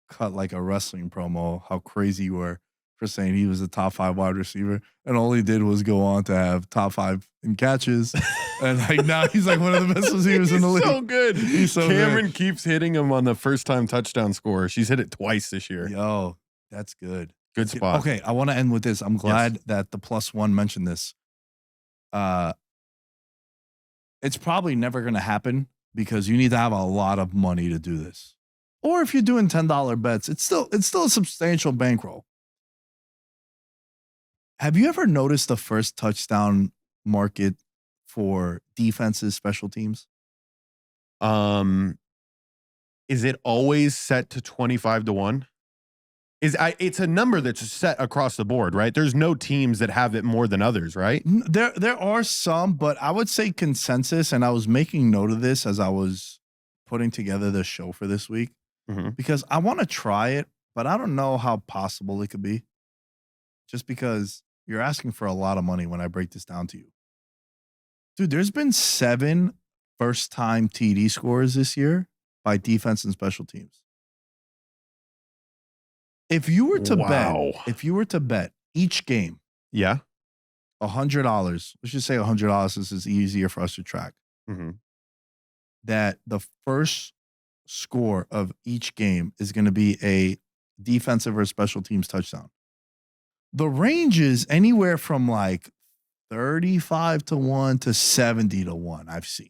cut like a wrestling promo, how crazy you were for saying he was a top 5 wide receiver. And all he did was go on to have top 5 in catches. And like now he's like one of the best receivers in the league. So good. He's so Cameron good. keeps hitting him on the first time touchdown score. She's hit it twice this year. Yo, that's good. Good spot. Okay, I want to end with this. I'm glad that the +1 mentioned this. It's probably never going to happen because you need to have a lot of money to do this. Or if you're doing $10 bets, it's still a substantial bankroll. Have you ever noticed the first touchdown market for defenses, special teams? Is it always set to 25-1? It's a number that's set across the board, right? There's no teams that have it more than others, right? There are some, but I would say consensus, and I was making note of this as I was putting together the show for this week, because I want to try it, but I don't know how possible it could be. Just because you're asking for a lot of money when I break this down to you. Dude, there's been 7 first-time TD scores this year by defense and special teams. If you were to bet each game, yeah, $100, let's just say $100, this is easier for us to track, that the first score of each game is going to be a defensive or special teams touchdown. The range is anywhere from like 35-1 to 70-1 I've seen.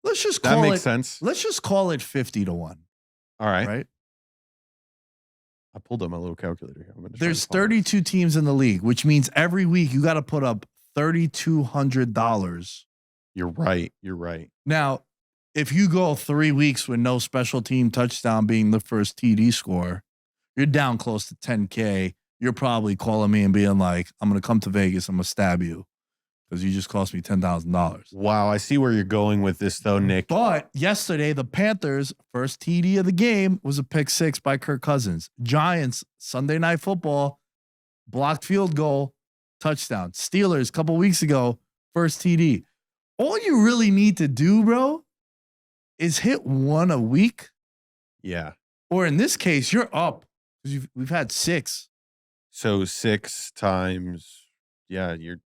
Let's just call that makes sense. Let's just call it 50-1. All right. Right? I pulled up my little calculator here. There's 32 teams in the league, which means every week you got to put up $3,200. You're right. You're right. Now, if you go 3 weeks with no special team touchdown being the first TD score, you're down close to 10K. You're probably calling me and being like, I'm going to come to Vegas. I'm going to stab you because you just cost me $10,000. Wow. I see where you're going with this, though, Nick. But yesterday, the Panthers' first TD of the game was a pick 6 by Kirk Cousins. Giants, Sunday Night Football, blocked field goal, touchdown. Steelers, a couple weeks ago, first TD. All you really need to do, bro, is hit 1 a week. Yeah. Or in this case, you're up. We've had 6. So 6 times, yeah, you're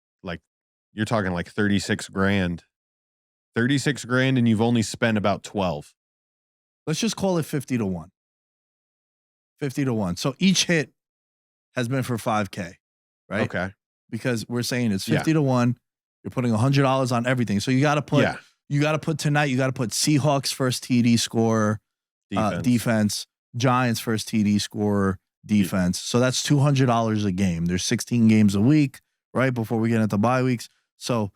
talking like 36 grand. 36 grand and you've only spent about 12. Let's just call it 50-1. 50-1. So each hit has been for 5K, right? Okay. Because we're saying it's 50-1. You're putting $100 on everything. So you got to put tonight, you got to put Seahawks first TD scorer, defense, Giants first TD scorer, defense. So that's $200 a game. There's 16 games a week, right? Before we get into bye weeks. So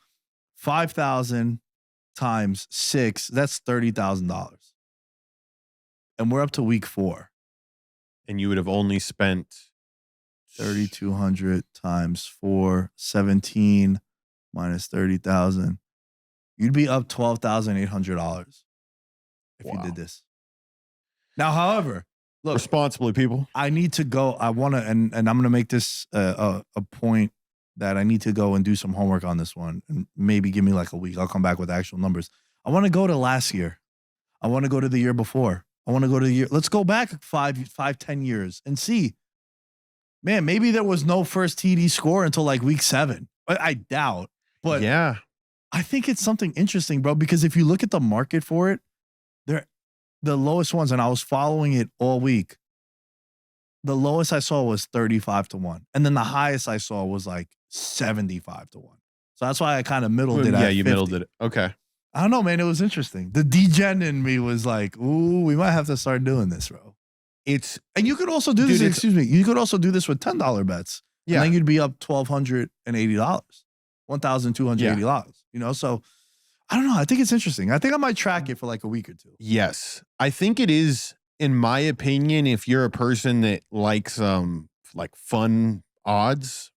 5,000 times 6, that's $30,000. And we're up to week 4. And you would have only spent 3,200 times 4, 17 minus 30,000. You'd be up $12,800 if you did this. Now, however, look, responsibly, people. I need to go. I want to, and I'm going to make this a point that I need to go and do some homework on this one, and maybe give me like a week. I'll come back with actual numbers. I want to go to last year. I want to go to the year before. I want to go to the year. Let's go back 10 years and see. Man, maybe there was no first TD score until like week 7. I doubt, but yeah, I think it's something interesting, bro. Because if you look at the market for it, they're the lowest ones, and I was following it all week. The lowest I saw was 35-1, and then the highest I saw was like 75-1. So that's why I kind of middled it. Yeah, at you 50. middled it. Okay. I don't know, man. It was interesting. The degen in me was like, ooh, we might have to start doing this, bro. And you could also do this. Excuse me. You could also do this with $10 bets. Yeah. And then you'd be up $1,280, $1,280. So I don't know. I think it's interesting. I think I might track it for like a week or two. Yes, I think it is. In my opinion, if you're a person that likes like fun odds,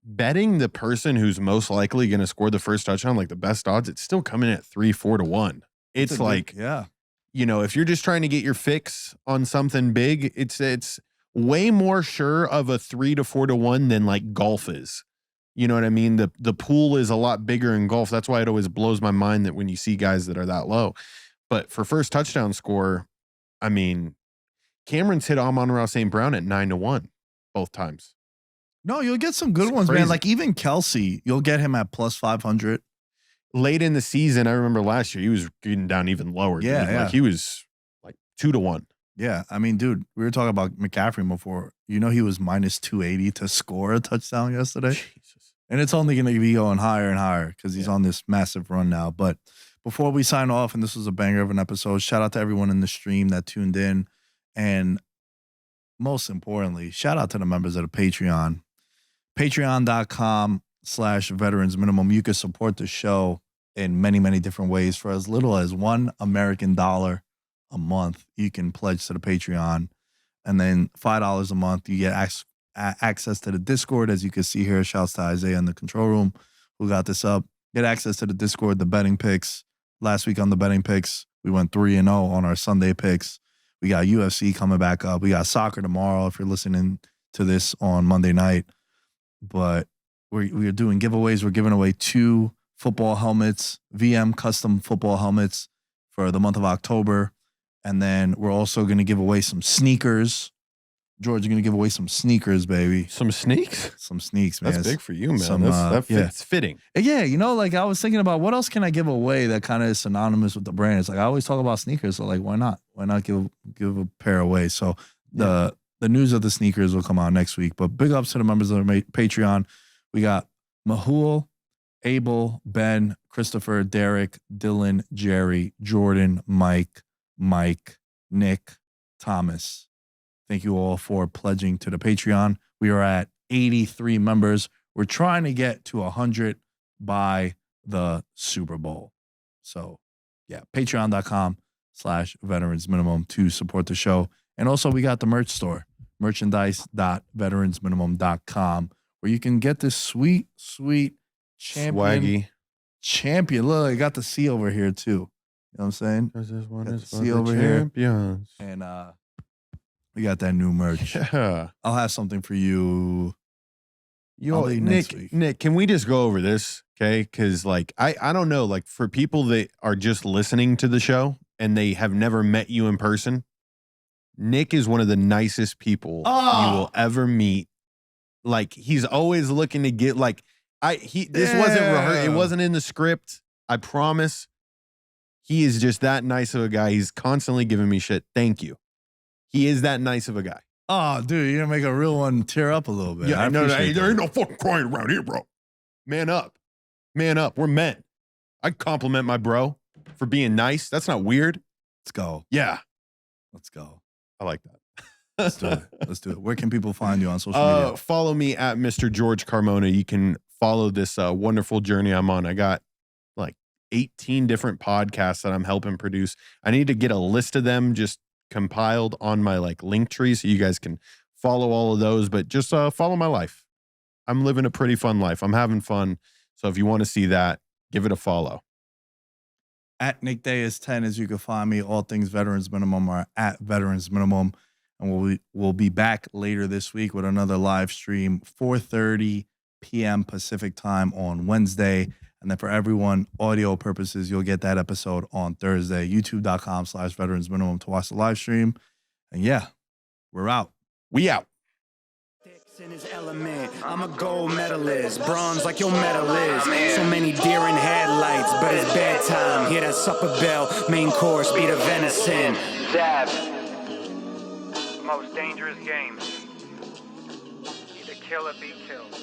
betting the person who's most likely going to score the first touchdown, like the best odds, it's still coming at 3-4 to 1. It's like, yeah, if you're just trying to get your fix on something big, it's way more sure of a 3 to 4 to 1 than like golf is. You know what I mean? The pool is a lot bigger in golf. That's why it always blows my mind that when you see guys that are that low. But for first touchdown score, I mean, Cameron's hit Amon-Ra St. Brown at 9 to 1 both times. No, you'll get some good ones, man. Like even Kelsey, you'll get him at plus 500. Late in the season, I remember last year, he was getting down even lower. Yeah, dude. Like he was like 2 to 1. Yeah, I mean, dude, we were talking about McCaffrey before. He was minus 280 to score a touchdown yesterday. Jesus. And it's only going to be going higher and higher because he's on this massive run now. But before we sign off, and this was a banger of an episode, shout out to everyone in the stream that tuned in. And most importantly, shout out to the members of the Patreon. Patreon.com/veterans minimum. You can support the show in many, many different ways. For as little as $1 American dollar a month, you can pledge to the Patreon. And then $5 a month, you get access to the Discord. As you can see here, shouts to Isaiah in the control room who got this up. Get access to the Discord, the betting picks. Last week on the betting picks, we went 3-0 on our Sunday picks. We got UFC coming back up. We got soccer tomorrow if you're listening to this on Monday night. But we're doing giveaways. We're giving away 2 football helmets, VM custom football helmets for the month of October. And then we're also going to give away some sneakers. George, you're going to give away some sneakers, baby. Some sneaks? Some sneaks, man. That's big for you, man. That's fitting. Yeah, like I was thinking about what else can I give away that kind of is synonymous with the brand. It's like I always talk about sneakers, so like why not? Why not give a pair away? So the news of the sneakers will come out next week. But big ups to the members of the Patreon. We got Mahul, Abel, Ben, Christopher, Derek, Dylan, Jerry, Jordan, Mike, Nick, Thomas. Thank you all for pledging to the Patreon. We are at 83 members. We're trying to get to 100 by the Super Bowl. So, yeah, patreon.com/veterans minimum to support the show. And also, we got the merch store, merchandise.veteransminimum.com, where you can get this sweet champion. Champion. Look, I got the C over here, too. You know what I'm saying? This one is for the over champions. Here. And we got that new merch. Yeah. I'll have something for you. Next week. Nick, can we just go over this? Okay. Cause like, I don't know, like for people that are just listening to the show and they have never met you in person, Nick is one of the nicest people you will ever meet. Like he's always looking to get wasn't rehearsed. It wasn't in the script. I promise. He is just that nice of a guy. He's constantly giving me shit. Thank you. He is that nice of a guy. Oh, dude, you're going to make a real one tear up a little bit. Yeah, no, there ain't no fucking crying around here, bro. Man up. Man up. We're men. I compliment my bro for being nice. That's not weird. Let's go. Yeah. Let's go. I like that. Let's do it. Let's do it. Where can people find you on social media? Follow me at Mr. George Carmona. You can follow this wonderful journey I'm on. I got like 18 different podcasts that I'm helping produce. I need to get a list of them just compiled on my like link tree so you guys can follow all of those, but just follow my life. I'm living a pretty fun life. I'm having fun. So if you want to see that, give it a follow. At Nick Dais 10, as you can find me, all things Veterans Minimum are at Veterans Minimum. And we'll be back later this week with another live stream, 4:30 p.m. Pacific time on Wednesday. And then for everyone, audio purposes, you'll get that episode on Thursday, youtube.com/veterans minimum to watch the live stream. And yeah, we're out. We out. In his element, I'm a gold medalist, bronze like your medal is. So many deer in headlights, but it's bedtime. Hear that supper bell, main course be the venison. Dab, most dangerous game. Either kill or be killed.